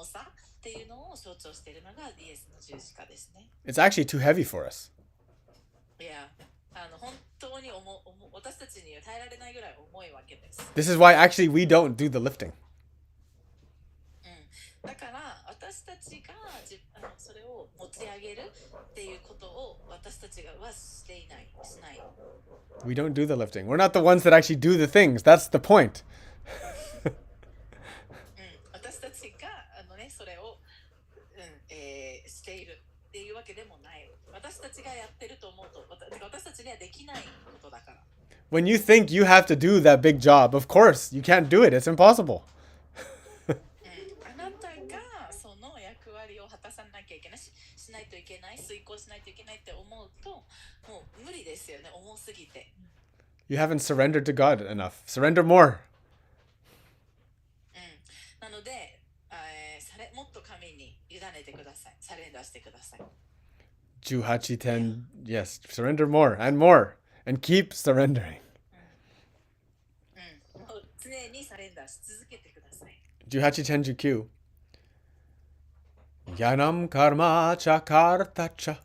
さっていうのを象徴しているのがイエスの十字架ですね。It's actually too heavy for us. いや、本当に私たちには耐えられないぐらい重いわけです。This is why actually we don't do the lifting. だから私たちがそれを持ち上げるっていうことを私たちがはしない。We don't do the lifting. We're not the ones that actually do the things. That's the point. 私たちがそれを、しているっていうわけでもない。私たちがやってると思うと、私たちにはできないことだから。When you think you have to do that big job, of course, you can't do it. It's impossible. あなたがその役割を果たさなきゃいけないしないといけない、遂行しないといけないって思うと、もう無理ですよね、重すぎて。You haven't surrendered to God enough. Surrender more. なので、もっと神に委ねてください。サレンダーしてください。18:10, yes, surrender more and more and keep surrendering. 常にサレンダーし続けてください。18:10 19. Yanam karma chakartacha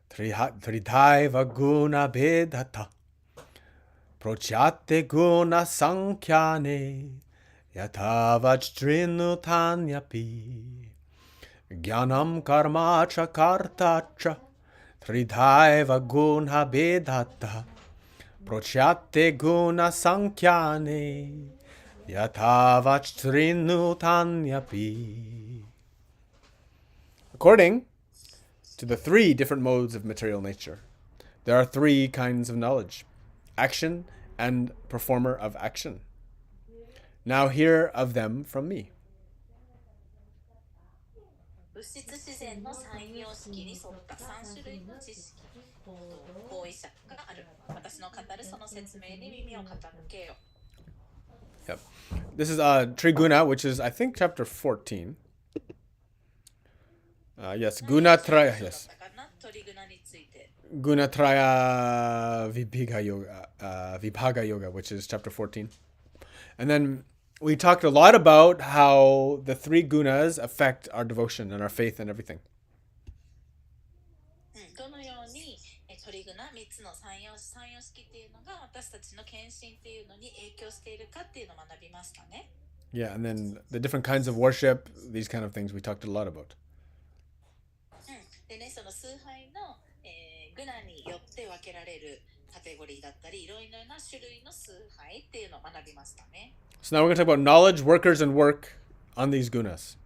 tridaiva guna bedata prochate guna sankyane yatavachtrinu tanyapi Gyanam karma chakartacha Tridaiva guna bedata Prochate guna sankyane Yatavachtrinu tanyapi. According to the three different modes of material nature, there are three kinds of knowledge: action and performer of action. Now hear of them from me. 物質自然の三様式に沿った3種類の知識、行為者がある。私の語るその説明に耳を傾けよ。Yep. This is Triguna, which is, I think, chapter 14. Yes, Gunatraya. Yes. Gunatraya Vibhaga Yoga, which is chapter 14. And then we talked a lot about how the three gunas affect our devotion and our faith and everything. どのように鳥グナ3つの三様式っていうのが私たちの献身っていうのに影響しているかっていうのを学びましたね。Yeah, and then the different kinds of worship, these kind of things we talked a lot about. でね、その崇拝の、グナによって分けられるカテゴリーだったり、いろいろな種類の崇拝っていうのを学びましたね。So now we're going to talk about knowledge, workers, and work on these gunas.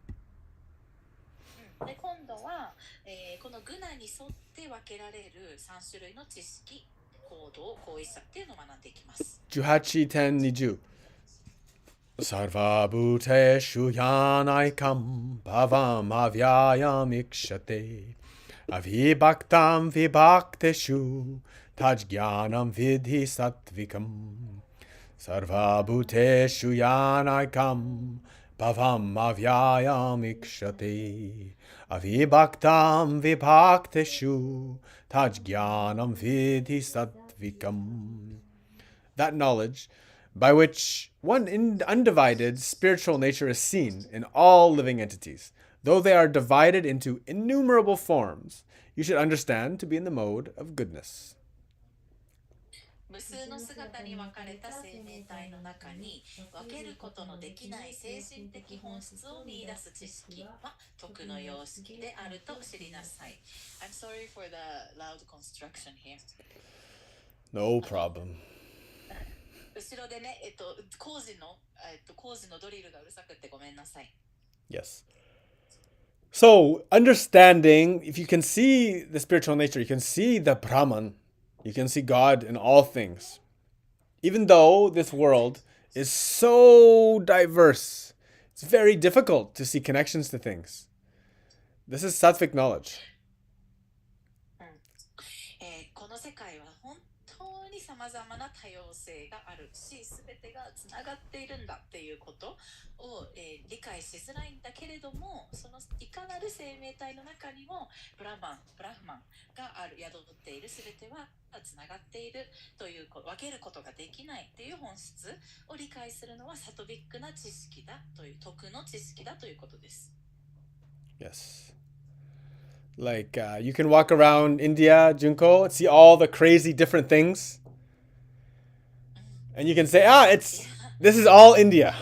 で今度は、このグナに沿って分けられる3種類の知識、行動、行為者っていうのを学んでいきます。18:10 Sarva bhuteshu yanaikam bhavam avyayam ikshate Avibhaktam vibhakteshu tajjnanam vidhi sattvikam sarvabhuteshu yanakam bhavam avyayam ikshate. Avibhaktam vibhakteshu tajjnanam vidhi sattvikam. That knowledge by which one undivided spiritual nature is seen in all living entities. Though they are divided into innumerable forms, you should understand to be in the mode of goodness. 無数の姿に分かれた生命体の中に分けることのできない精神的本質を見出す知識は徳の様式であると知りなさい。I'm sorry for the loud construction here. No problem. 後ろでね、工事のドリルがうるさくてごめんなさい。Yes. So, understanding, if you can see the spiritual nature, you can see the Brahman, you can see God in all things. Even though this world is so diverse, it's very difficult to see connections to things. This is sattvic knowledge. この世界は本当に様々な多様性があるし、すべてがつながっているんだっていうことを、理解しづらいんだけれども、そのいかなる生命体の中にもブラフマンがある、宿っているすべてはつながっているという、分けることができないという本質を理解するのはサトビックな知識だという、徳の知識だということです。Yes. Like, you can walk around India, Junko, see all the crazy different things. And you can say, this is all India.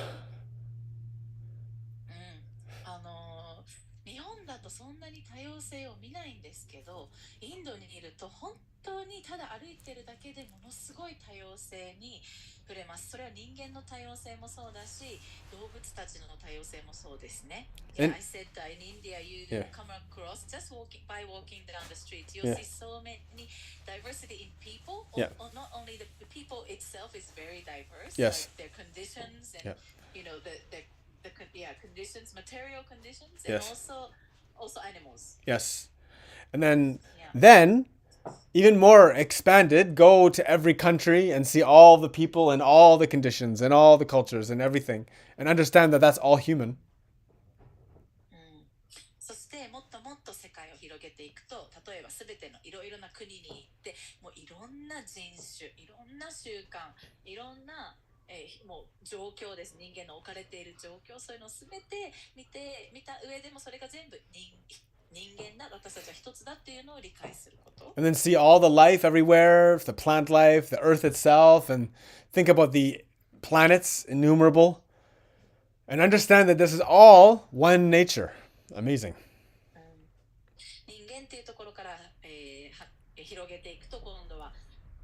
日本だとそんなに多様性を見ないんですけど、インドにいると本当にただ歩いてるだけでものすごい多様性に触れます。それは人間の多様性もそうだし、動物たちの多様性もそうですね。I said that in India you come across just by walking down the street, you'll see so many diversity in people. Not only the people itself is very diverse, like their conditions and the conditions, material conditions, and also animals. Yes. And then even more expanded, go to every country and see all the people and all the conditions and all the cultures and everything, and understand that that's all human. そしてもっともっと世界を広げていくと、例えばすべてのいろいろな国に行って、もういろんな人種、いろんな習慣、いろんなもう状況です。人間の置かれている状況、そういうのをすべて見た上でもそれが全部人間だ、私たちは一つだっていうのを理解すること。And then see all the life everywhere, the plant life, the earth itself, and think about the planets, innumerable, and understand that this is all one nature. Amazing. 人間っていうところから、広げていくと、今度は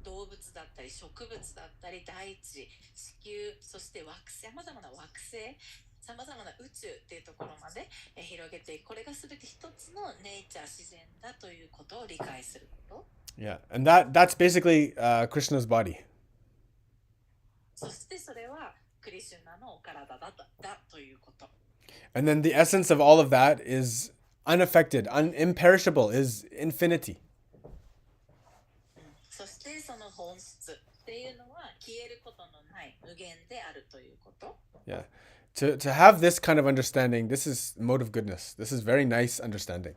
動物だったり植物だったり大地、地球、そして惑星、さまざまな惑星、さまざまな宇宙っていうところまで広げていく。これがすべて一つのネイチャー、自然だということを理解すること。Yeah, and that's basically Krishna's body. そしてそれはクリシュナのお体だということ。And then the essence of all of that is unaffected, imperishable, is infinity. そしてその本質っていうのは消えることのない無限であるということ。Yeah. To have this kind of understanding, this is mode of goodness. This is very nice understanding.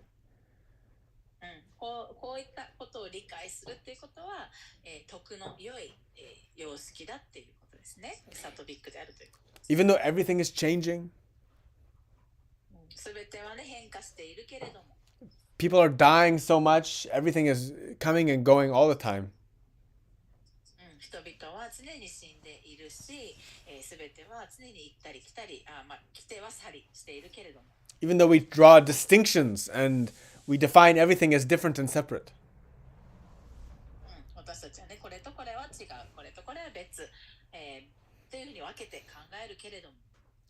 こういったことを理解するっていうことは、徳の良い、様式だっていうことですね。サトビックであるということ。Even though everything is changing, すべてはね、変化しているけれども。People are dying so much, everything is coming and going all the time. 人々は常に死んでいるし、すべては常に行ったり来たり、来ては去りしているけれども。Even though we draw distinctions and we define everything as different and separate. 私たちはね、これとこれは違う、これとこれは別、というふうに分けて考えるけれども。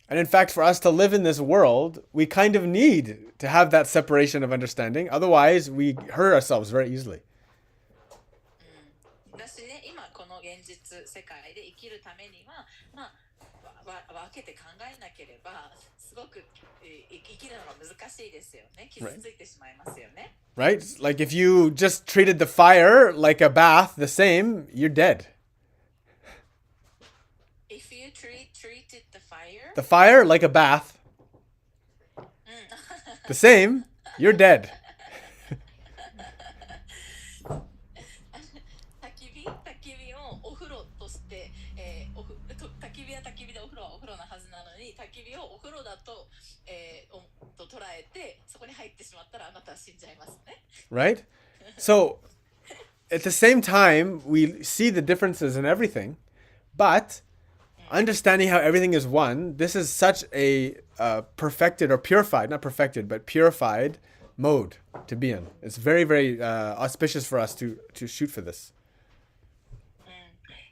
And in fact, for us to live in this world, we kind of need to have that separation of understanding. Otherwise, we hurt ourselves very easily. だしね、今この現実世界で生きるためには、分けて考えなければすすごく生きるのが難しいですよね。傷ついてしまいますよね。Right? Like if you just treated the fire like a bath, the same, you're dead. If you treated The fire like a bath, the same, you're dead. 焚き火をお風呂として、焚き火は焚き火でお風呂はお風呂のはずなのに、焚き火をお風呂だと、と捉えてそこに入ってしまったらあなたは死んじゃいますね。Right? So at the same time, we see the differences in everything, but understanding how everything is one, this is such a perfected or purified, not perfected, but purified mode to be in. It's very, very auspicious for us to shoot for this.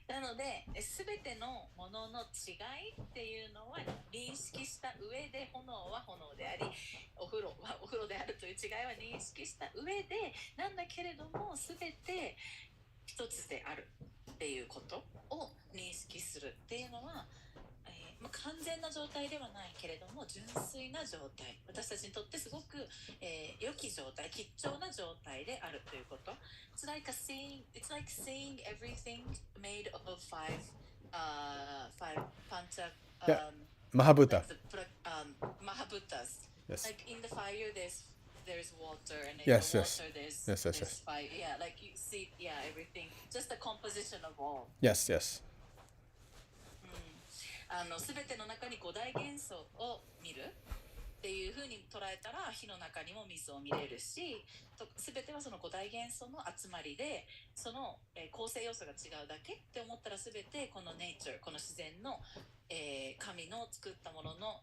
なので、すべてのものの違いっていうのは認識した上で、炎は炎であり、お風呂はお風呂であるという違いは認識した上で、なんだけれども、すべて一つであるっていうことを認識するっていうのは、完全な状態ではないけれども純粋な状態、私たちにとってすごく、良き状態、吉祥な状態であるということ。It's like seeing everything made of five pancha Mahabhuta. Mahabhutas. Yes. Like in the fire there's water, and in Yes, the yes. water there's Yes, yes, yes. fire. Yeah, like you see, yeah, everything. Just the composition of all. Yes, yes. すべての中に五大元素を見るっていうふうに捉えたら、火の中にも水を見れるし、すべてはその五大元素の集まりで、その、構成要素が違うだけって思ったら、すべてこのネイチャー、この自然の、神の作ったものの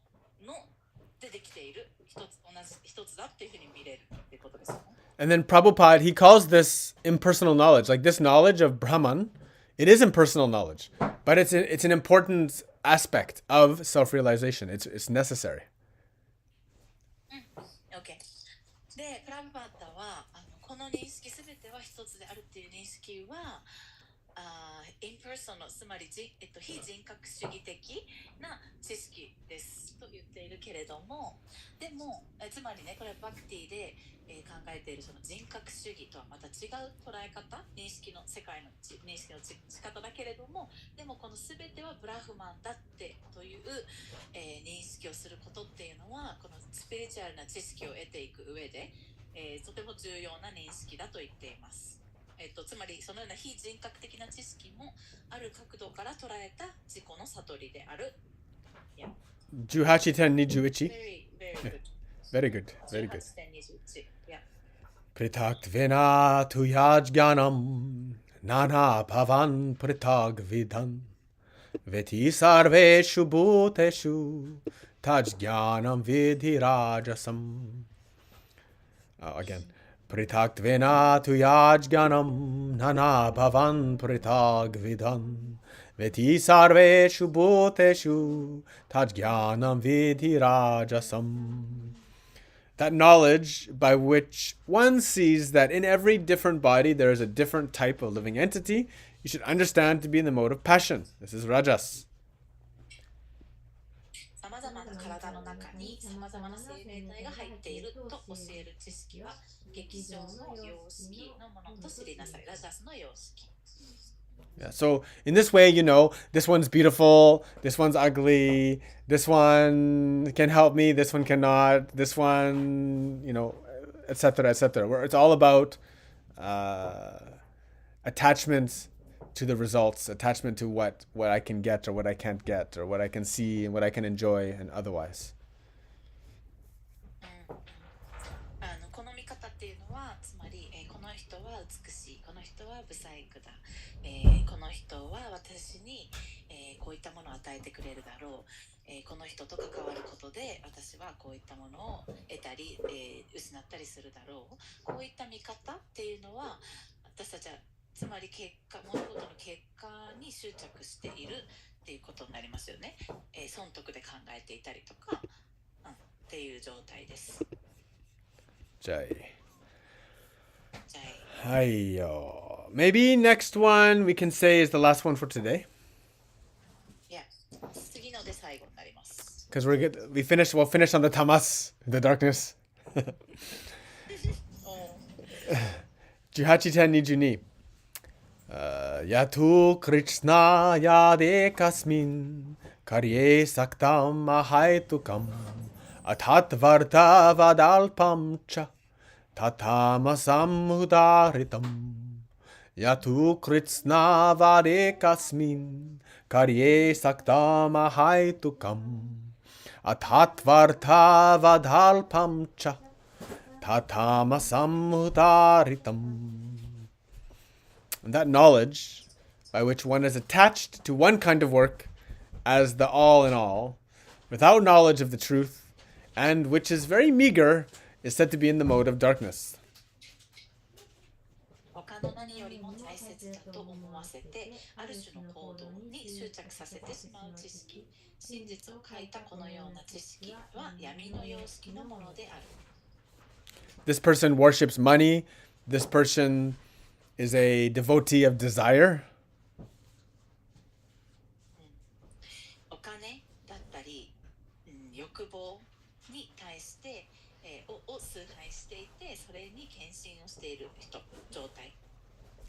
でできている一つだっていうふうに見れるっていうことですよね。And then Prabhupada, he calls this impersonal knowledge. Like this knowledge of Brahman, it is impersonal knowledge, but it's an important aspect of self-realization. It's necessary. OK。で、プラブパッタはこの認識すべては一つであるっていう認識は、インパーソナル、つまり非人格主義的な知識ですと言っているけれども、でもつまりね、これはバクティで、考えているその人格主義とはまた違う捉え方、認識の世界の認識の仕方だけれども、でもこの全てはブラフマンだってという、認識をすることっていうのは、このスピリチュアルな知識を得ていく上で、とても重要な認識だと言っています。つまりそのような非人格的な知識もある角度から捉えた自己の悟りである。Yeah. 18:10-21. Very good. Very good. Very good. 18:10-21. Yeah. Pritakttvena tu yajnanam nana bhavan pritagvidan veti sarveshu bhuteshu tajjnanam vidhi rajasam. Again. Pritakttvena tu yajnanam nana bhavan pritagvidan veti sarveshu bhuteshu tajjnanam vidhi rajasam. That knowledge by which one sees that in every different body there is a different type of living entity, you should understand to be in the mode of passion. This is rajas. さまざまな体の中にさまざまな生命体が入っていると教える知識は劇場の様式のものと知りなさい。ラジャスの様式。Yeah, so in this way, this one's beautiful, this one's ugly, this one can help me, this one cannot, this one, etc., etc. Where it's all about attachment to the results, attachment to what I can get or what I can't get, or what I can see and what I can enjoy and otherwise. この見方っていうのは、つまり、この人は美しい、この人は不細工だ、この人は私に、こういったものを与えてくれるだろう、この人と関わることで私はこういったものを得たり、失ったりするだろう。こういった見方っていうのは、私たちはつまり物事の結果に執着しているっていうことになりますよね。損得で考えていたりとか、っていう状態です。Jai. Jai. Hiyo. Maybe next one we can say is the last one for today. Yeah. 次ので最後になります。Because we'll finish on the tamas, the darkness. 18:22. Yatu Krishna yade kasmin karye saktam ahaitukam athatvarta vadalpam cha tatamasam hudaritam. Yatu Krishna vade kasmin karye saktam ahaitukam athatvarta vadalpam cha tatamasam hudaritam. And that knowledge by which one is attached to one kind of work as the all in all, without knowledge of the truth, and which is very meager, is said to be in the mode of darkness. 他の何よりも大切だと思わせて、ある種の行動に執着させてしまう知識、真実を書いたこのような知識は闇の様式のものである。This person worships money. This person is a devotee of desire. お金だったり、欲望に対して、を崇拝していて、それに献身をしている人、状態。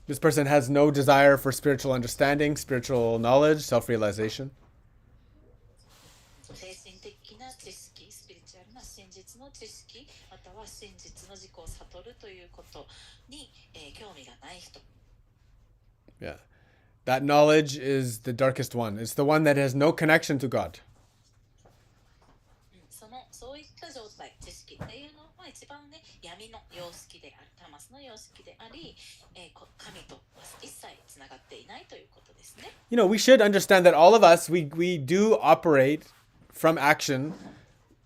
This person has no desire for spiritual understanding, spiritual knowledge, self-realization. 精神的な知識、スピリチュアルな真実の知識、または真実の自己を悟るということに、興味がない人。Yeah. That knowledge is the darkest one. It's the one that has no connection to God. そういった状態、知識っていうのは一番ね、闇の様式である、タマスの様式であり、神とは一切つながっていないということですね。You know, we should understand that all of us, we do operate from action.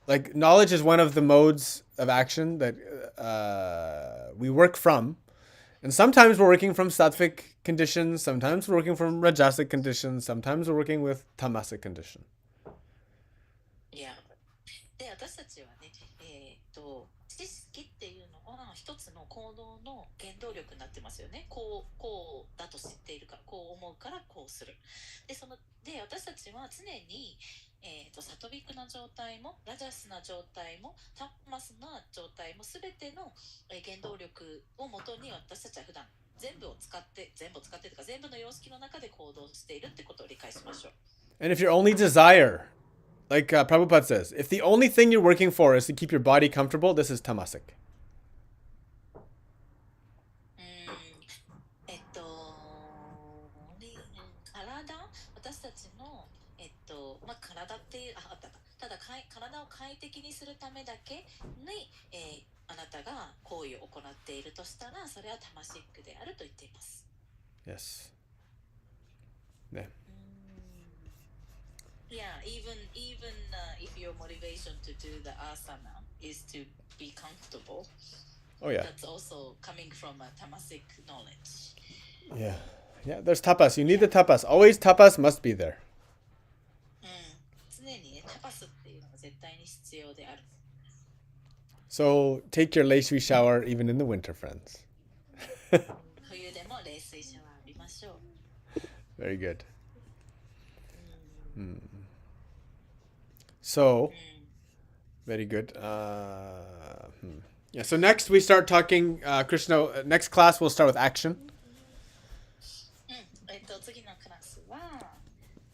Like, knowledge is one of the modes of action that we work from. And sometimes we're working from sattvic conditions, sometimes we're working from rajasic conditions, sometimes we're working with tamasic condition. いや、で、私たちはね、知識っていうのは一つの行動の原動力になってますよね。こうだと知っているから、こう思うからこうする。で、私たちは常にサトビックな状態もラジャスな状態もタマスな状態も全ての原動力をもとに私たちは普段全部使ってというか全部の様式の中で行動しているってことを理解しましょう。And if your only desire, like Prabhupada says, if the only thing you're working for is to keep your body comfortable, this is tamasic. 私たちの体っていうただ体を快適にするためだけに、あなたが行為を行っているとしたらそれはタマシックであると言っています。Yes. Yeah. Yeah, even if your motivation to do the asana is to be comfortable, Oh yeah. that's also coming from a tamasic knowledge. Yeah. Yeah, there's tapas. You need the tapas. Always tapas must be there. 常にね、タパスっていうのが絶対に必要である。So take your Leishui shower even in the winter, friends. 冬でも冷水シャワー浴びましょう。Very good. So, very good. Yeah, so next we start talking, Krishna, next class we'll start with action. 次のクラスは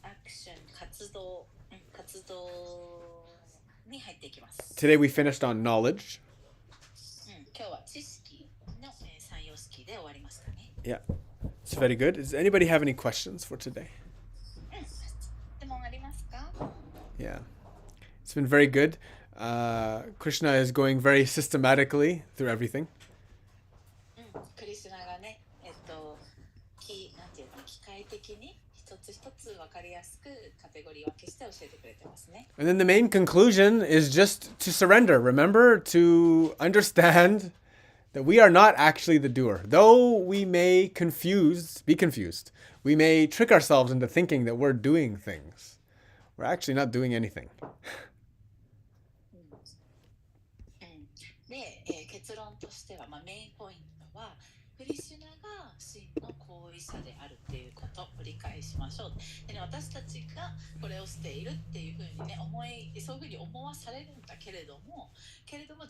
アクション活動に入っていきます。Today we finished on knowledge. 今日は知識の3様式で終わりましたね。Yeah, it's very good. Does anybody have any questions for today? 質問ありますか? Yeah, it's been very good. Krishna is going very systematically through everything. クリシュナがね、なんていうの、機械的に一つ一つ分かりやすくカテゴリー分けして教えてくれてますね。And then the main conclusion is just to surrender. Remember to understand that we are not actually the doer. Though we may be confused. We may trick ourselves into thinking that we're doing things. We're actually not doing anything. で、結論としては、メインポイントはクリシュナが真の行為者であるっていうことを理解しましょう。でね、私たちがこれをしているっていうふうにね、そういうふうに思わされるんだけれども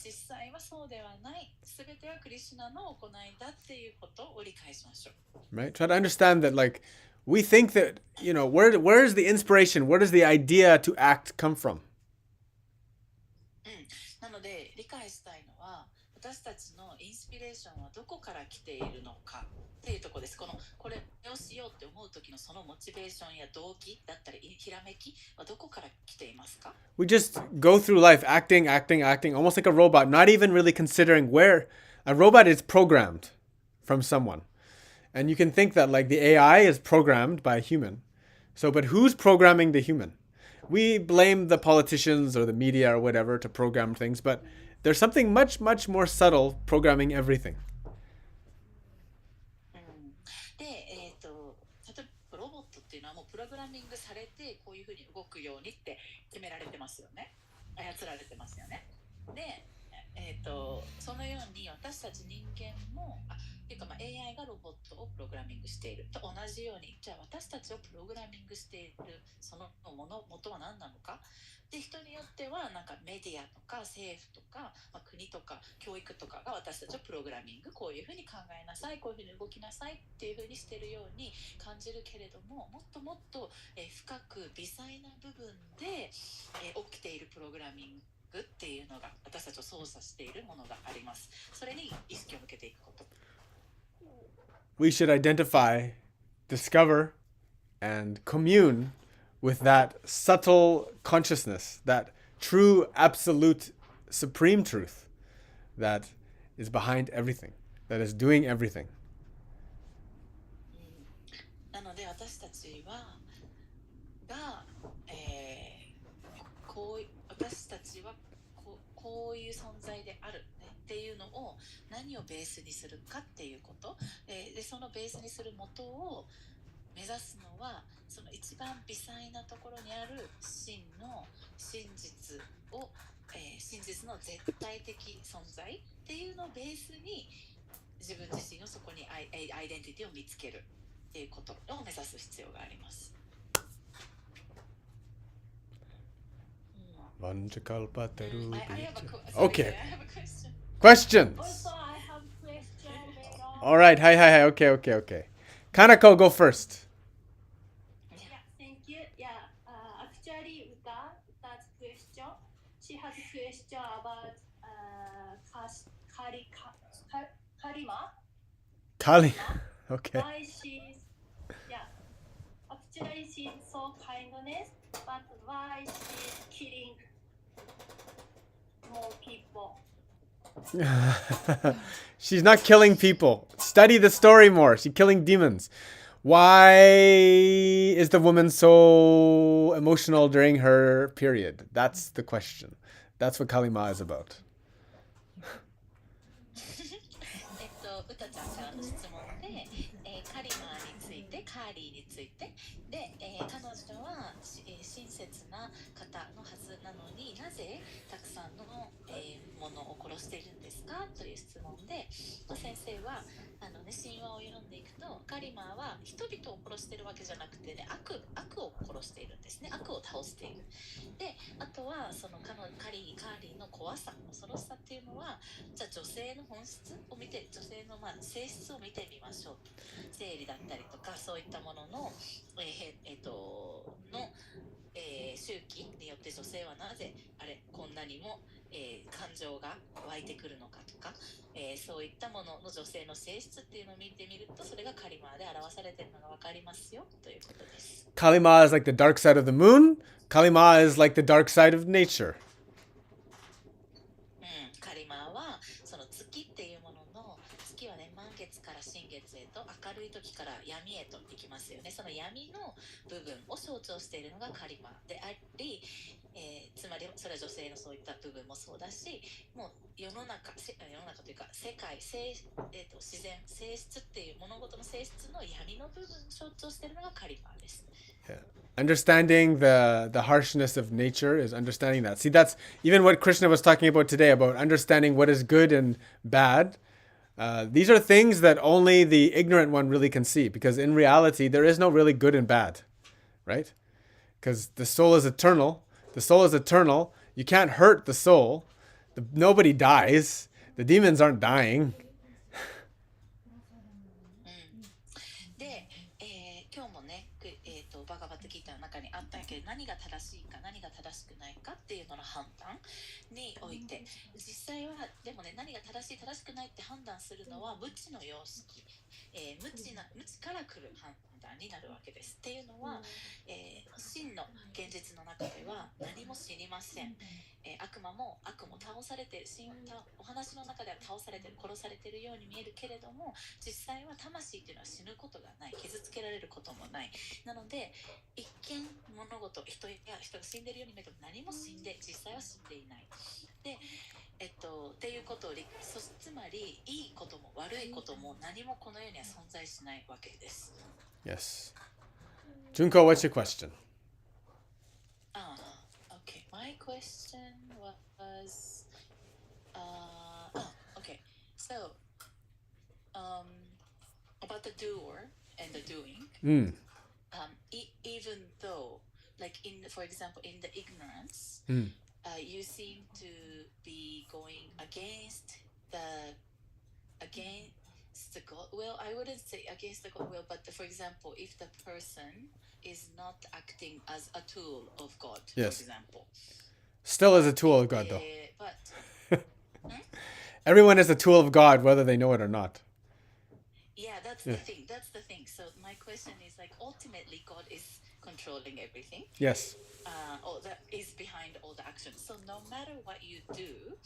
実際はそうではない。すべてはクリシュナの行いだっていうことを理解しましょう。Right? Try to understand that, like, we think that, where's the inspiration? Where does the idea to act come from? なので理解したいのは私たちのインスピレーションはどこから来ているのかっていうところです。これをしようって思う時のそのモチベーションや動機だったりひらめきはどこから来ていますか？ We just go through life acting, almost like a robot, not even really considering where a robot is programmed from someone. And you can think that, like, the AI is programmed by a human. So, but who's programming the human? We blame the politicians or the media or whatever to program things, but there's something much, much more subtle programming everything. で、例えばロボットっていうのはもうプログラミングされてこういうふうに動くようにって決められてますよね。操られてますよね。で、そのように私たち人間もっていうかAI がロボットをプログラミングしていると同じように、じゃあ私たちをプログラミングしているその元は何なのか。で、人によってはなんかメディアとか政府とか、国とか教育とかが私たちをプログラミング、こういうふうに考えなさい、こういうふうに動きなさいっていうふうにしているように感じるけれども、もっともっと、深く微細な部分で、起きているプログラミングっていうのが私たちを操作しているものがあります。それに意識を向けていくこと。We should identify, discover, and commune with that subtle consciousness, that true, absolute, supreme truth that is behind everything, that is doing everything. なので私たちは私たちはこういう存在である、ね、っていうのを何をベースにするかっていうこと、でそのベースにする元を目指すのはその一番微細なところにある真実を、真実の絶対的存在っていうのをベースに自分自身をそこにアイデンティティを見つけるっていうことを目指す必要があります。Okay. Questions. Also, I have a question later on. All right. Hi. Okay. Kanako, go first. Yeah, thank you. Yeah, actually, that's question. She has a question about Karima. Kali. Okay. Why she's, yeah, actually she's so kindness, but why she's killing more people? She's not killing people. Study the story more. She's killing demons. Why is the woman so emotional during her period? That's the question. That's what Kalima is about. 歌ちゃんからの質問で、カリマについて、カーリーについてで、彼女は、親切な方のはずなのになぜたくさんの、ものを殺しているんですかという質問で、先生は神話を読んでいくとカリマは人々を殺しているわけじゃなくて、ね、悪を殺しているんですね。悪を倒している。で、あとはそのカーリーの怖さ、恐ろしさっていうのは、じゃあ女性の本質を見て、女性の性質を見てみましょう。生理だったりとかそういったものの、周期によって女性はなぜこんなにも、感情が湧いてくるのかとか、そういったものの女性の性質っていうのを見てみると、それがカリマで表されているのが分かりますよということです。Kalima is like the dark side of the moon. Kalima is like the dark side of nature. カリマはその月っていうものの、月はね、満月から新月へと明るい時から闇へと行きますよね。その闇の部分を象徴しているのがカリマであり、つまりそれは女性のそういった部分もそうだし、もう世の中というか世界、自然、性質っていう物事の性質の闇の部分を象徴しているのがカリマです。Yeah. Understanding the harshness of nature is understanding that. See, that's even what Krishna was talking about today, about understanding what is good and bad. These are things that only the ignorant one really can see, because in reality, there is no really good and bad, right? Because the soul is eternal. The soul is eternal. You can't hurt the soul. Nobody dies. The demons aren't dying. で、今日もね、バガバットギターの中にあったけど、何が正しいか何が正しくないかっていうのの判断において、実際はでもね、何が正しい正しくないって判断するのは無知の様式、無知から来る判断になるわけです。っていうのは、真の現実の中では何も知りません。悪魔も悪も倒されてお話の中では倒されてる殺されてるように見えるけれども、実際は魂っていうのは死ぬことがない、傷つけられることもない。なので一見物事人が死んでるように見えても何も死んで実際は死んでいない。でっていうことをつまりいいことも悪いことも何もこの世には存在しないわけです。Yes. Junko, what's your question? Okay. My question was, okay. So, about the doer and the doing. Even though, like for example, in the ignorance, you seem to be going against the God will. I wouldn't say against the God will, but for example, if the person is not acting as a tool of God, Yes. for example. Still is a tool of God, though. But Everyone is a tool of God, whether they know it or not. yeah, that's the thing. That's the thing. So my question is like, ultimately, God is controlling everything. Yes. All that is behind all the actions. So no matter what you do,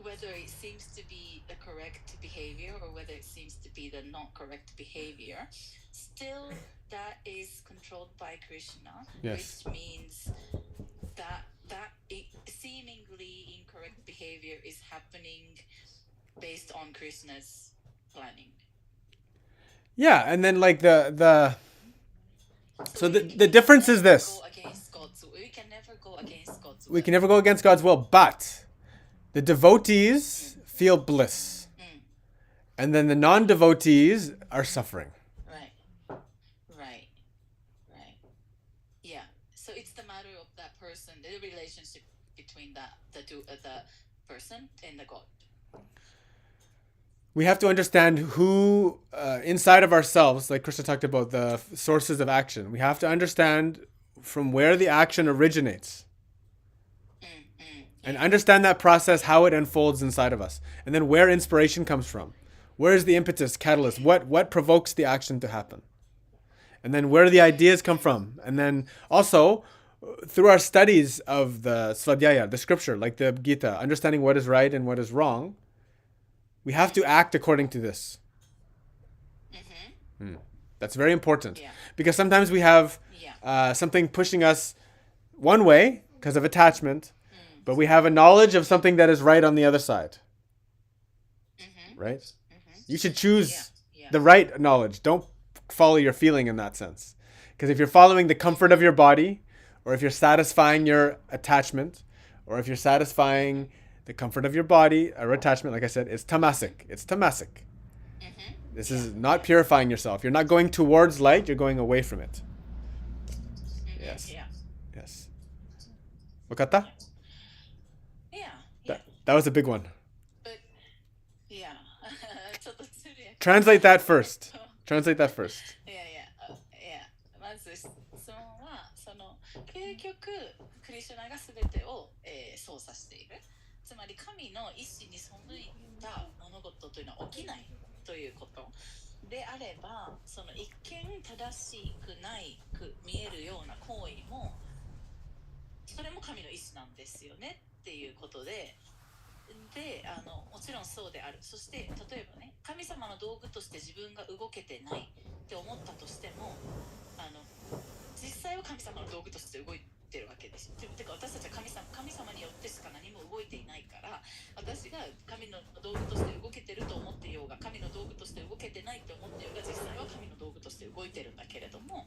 whether it seems to be the correct behavior or whether it seems to be the not correct behavior, still that is controlled by Krishna, Yes. which means that seemingly incorrect behavior is happening based on Krishna's planning. Yeah, and then like the so the difference is this. We can never go against God's will. We can never go against God's will, but the devotees feel bliss. And then the non-devotees are suffering. Right. Yeah. So it's the matter of that person, the relationship between the person and the God. We have to understand who inside of ourselves, like Krishna talked about the sources of action. We have to understand from where the action originates. And understand that process, how it unfolds inside of us. And then where inspiration comes from. Where is the impetus, catalyst? What provokes the action to happen? And then where the ideas come from. And then also, through our studies of the Svadhyaya, the scripture, like the Gita, understanding what is right and what is wrong, we have to act according to this. That's very important. Yeah. Because sometimes we have something pushing us one way because of attachment, but we have a knowledge of something that is right on the other side. Right? You should choose the right knowledge. Don't follow your feeling in that sense. Because if you're following the comfort of your body, or if you're satisfying your attachment, or if you're satisfying the comfort of your body or attachment, like I said, it's tamasic. It's tamasic. This is not purifying yourself. You're not going towards light, you're going away from it. Yes. Yes. Wakata? Yeah. That was a big one. But, yeah. Translate that first. Translate that first. Yeah. まず質問は究極クリシュナが全てを、操作している。つまり神の意志に背いた物事というのは起きないということであれば、その一見正しくないく見えるような行為もそれも神の意志なんですよねっていうことで。もちろんそうである。そして例えばね、神様の道具として自分が動けてないって思ったとしても、実際は神様の道具として動いてるわけですよ。てか私たちは神様によってしか何も動いていないから、私が神の道具として動けてると思っていようが、神の道具として動けてないと思っていようが、実際は神の道具として動いてるんだけれども、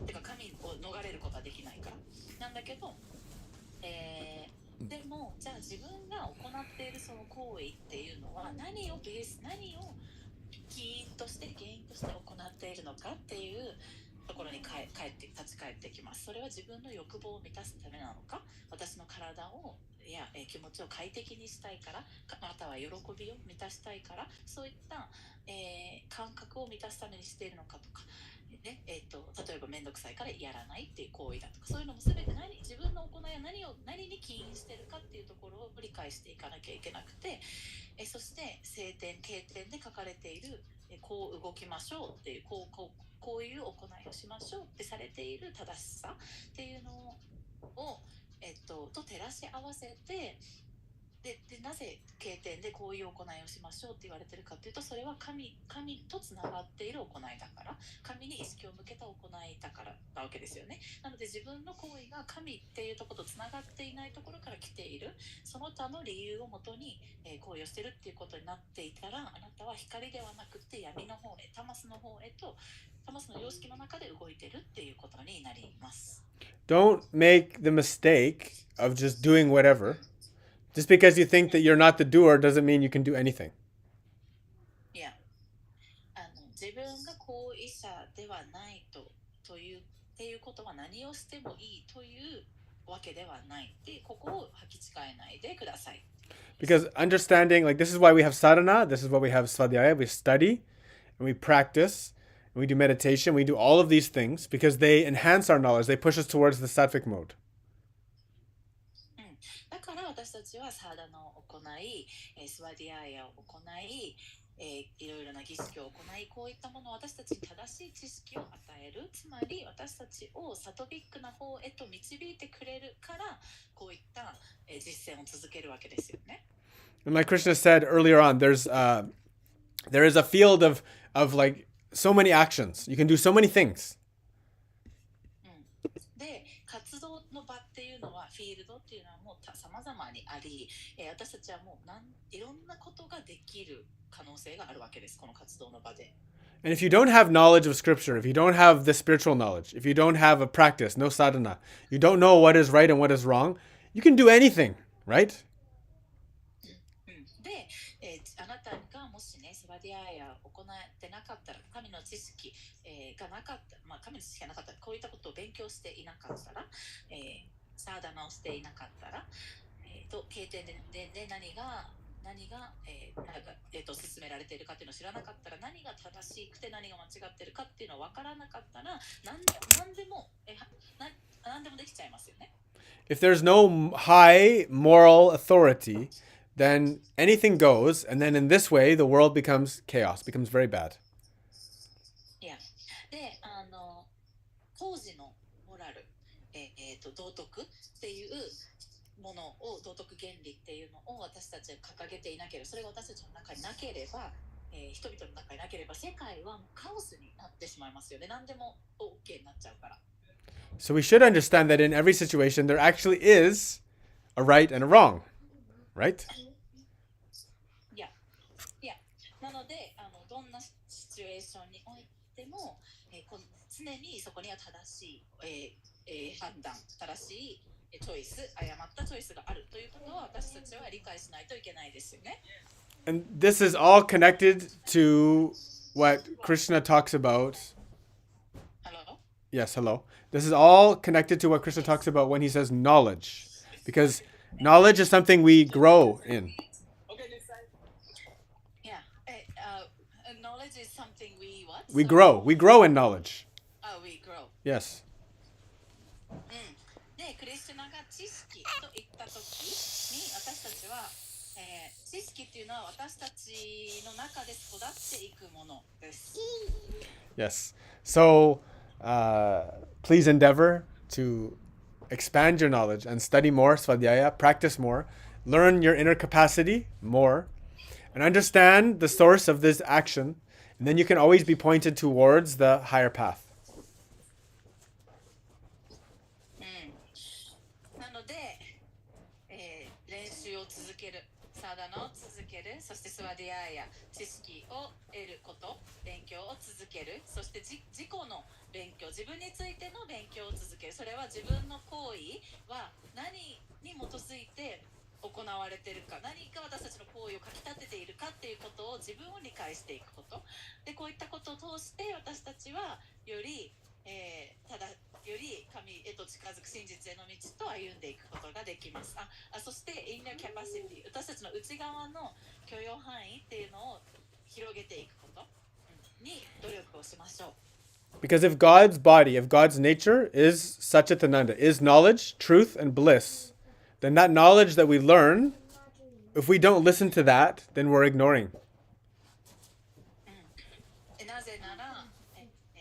てか神を逃れることはできないからなんだけど、でもじゃあ自分が行っているその行為っていうのは何を起因として原因として行っているのかっていうところに立ち返ってきます。それは自分の欲望を満たすためなのか、私の体を気持ちを快適にしたいから、または喜びを満たしたいから、そういった、感覚を満たすためにしているのかとか、ね例えば面倒くさいからやらないっていう行為だとか、そういうのも全て自分の行いは何に起因しているかっていうところを理解していかなきゃいけなくて、そして聖典経典で書かれているこう動きましょうっていうこういう行いをしましょうってされている正しさっていうのを、と照らし合わせて、でなぜ経典でこういう行いをしましょうって言われてるかっていうと、それは神とつながっている行いだから、神に意識を向けた行いだからなわけですよね。なので自分の行為が神っていうところとつながっていないところから来ている、その他の理由をもとに行為をしてるっていうことになっていたら、あなたは光ではなくて闇の方へ、タマスの方へと、タマスの様式の中で動いてるっていうことになります。Don't make the mistake of just doing whatever. Just because you think that you're not the doer doesn't mean you can do anything. いや、自分が行為者ではないというっていうことは何をしてもいいというわけではないって、ここを履き違えないでください。Because understanding, like, this is why we have sadhana, this is why we have svadhyaya, we study and we practice and we do meditation, we do all of these things because they enhance our knowledge, they push us towards the sattvic mode. だから私たちはサーダナを行い、スワディアーヤを行い、いろいろな儀式を行い、こういったものを私たちに正しい知識を与える、つまり私たちをサトビックな方へと導いてくれるから、こういった実践を続けるわけですよね。And like Krishna said earlier on, there is a field of like so many actions. You can do so many things. で、活動の場っていうのは、フィールドっていうのはもう様々にあり、私たちはもういろんなことができる可能性があるわけです、この活動の場で。And if you don't have knowledge of scripture, if you don't have the spiritual knowledge, if you don't have a practice, no sadhana, you don't know what is right and what is wrong, you can do anything, right? で、あなたがもしね、スワディアーヤを行ってなかったら、神の知識、がなかった、神の知識がなかったら、こういったことを勉強していなかったら、サーダナをしていなかったら、経典で何が進められているかっていうのを知らなかったら、何が正しくて何が間違っているかっていうのを分からなかったら、何でもできちゃいますよね。If there's no high moral authority, then anything goes, and then in this way, the world becomes chaos, becomes very bad. で、当時のモラル、道徳っていうものを、道徳原理っていうのを私たちが掲げていなければ、それが私たちの中になければ、人々の中になければ、世界はもうカオスになってしまいますよね。何でも OK になっちゃうから。So we should understand that in every situation, there actually is a right and a wrong, right? なので、どんなシチュエーションにおいても、常にそこには正しい、判断、正しいチョイス、誤ったチョイスがあるということを私たちは理解しないといけないですよね。And this is all connected to what Krishna talks about. Hello? Yes, hello. This is all connected to what Krishna talks about when he says knowledge. Because knowledge is something we grow in. Knowledge is something we what? We grow. We grow in knowledge. We grow. Yes. で、クリスチュナが知識と言ったときに、私たちは、知識っていうのは私たちの中で育っていくものです。Yes. So, please endeavor to expand your knowledge and study more, svadhyaya, practice more, learn your inner capacity more, and understand the source of this action. And then you can always be pointed towards the higher path. なので、練習を続ける、サーダナを続ける、そしてスワディアーヤ、知識を得ること、勉強を続ける、そして自己の勉強、自分についての勉強を続ける。それは自分の行為は何に基づいて行っわれてるか、何か私たちの行為をかき立てているかっていうことを自分を理解していくことで、こういったことを通して私たちはより、より神へと近づく真実への道と歩んでいくことができます。そしてインナーキャパシティ、私たちの内側の許容範囲っていうのを広げていくことに努力をしましょう。Because if God's body, if God's nature is Satchitananda, is knowledge, truth, and bliss, then that knowledge that we learn, if we don't listen to that, then we're ignoring. なぜなら、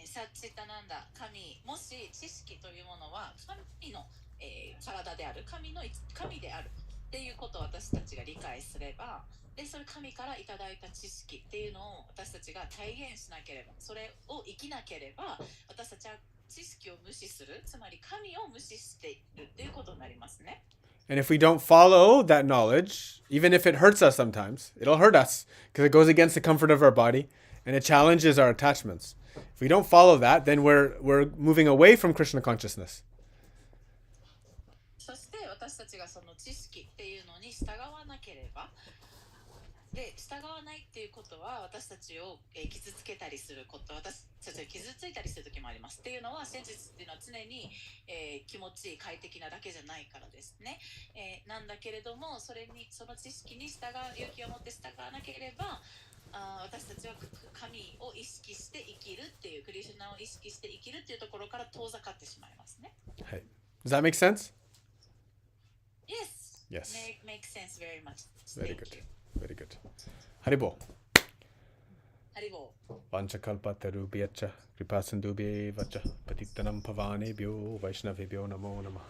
サッチタナンダ、神、もし知識というものは神の、体である、神であるっていうことを私たちが理解すれば、でそれ神からいただいた知識っていうのを私たちが体現しなければ、それを生きなければ、私たちは知識を無視する、つまり神を無視しているっていうことになりますね。And if we don't follow that knowledge, even if it hurts us sometimes, it'll hurt us because it goes against the comfort of our body and it challenges our attachments. If we don't follow that, then we're moving away from Krishna consciousness. そして私たちがその知識っていうのに従わなければ、で従わないっていうことは私たちを、傷つけたりすること、私たちが傷ついたりする時もあります。っていうのは真実っていうのは常に、気持ちいい快適なだけじゃないからですね。なんだけれどもその知識に勇気を持って従わなければ、私たちは神を意識して生きるっていう、クリシュナを意識して生きるっていうところから遠ざかってしまいますね。Hey. Does that make sense? Yes. Yes. Makes sense very much. Very Thank good. you. Very good. Haribo. Haribo. Vanchakalpatarubhyacha kripasindubhye vacha patittanam pavanebhyo vaishnavebhyo namo namah.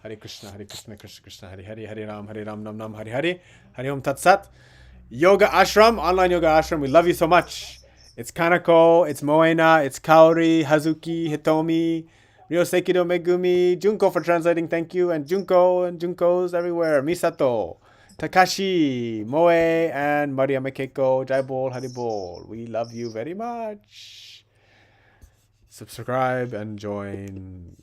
Hare Krishna, Krishna Krishna, Hare Hare, Hare Ram, Nam, Hare Hare. Hare Om Tat Sat. Yoga Ashram, online Yoga Ashram. We love you so much. It's Kanako, it's Moena, it's Kaori, Hazuki, Hitomi, Ryosekido Megumi, Junko for translating, thank you, and Junkos everywhere. Misato, Takashi, Moe, and Mariama Keiko, Jaibol, Haribol. We love you very much. Subscribe and join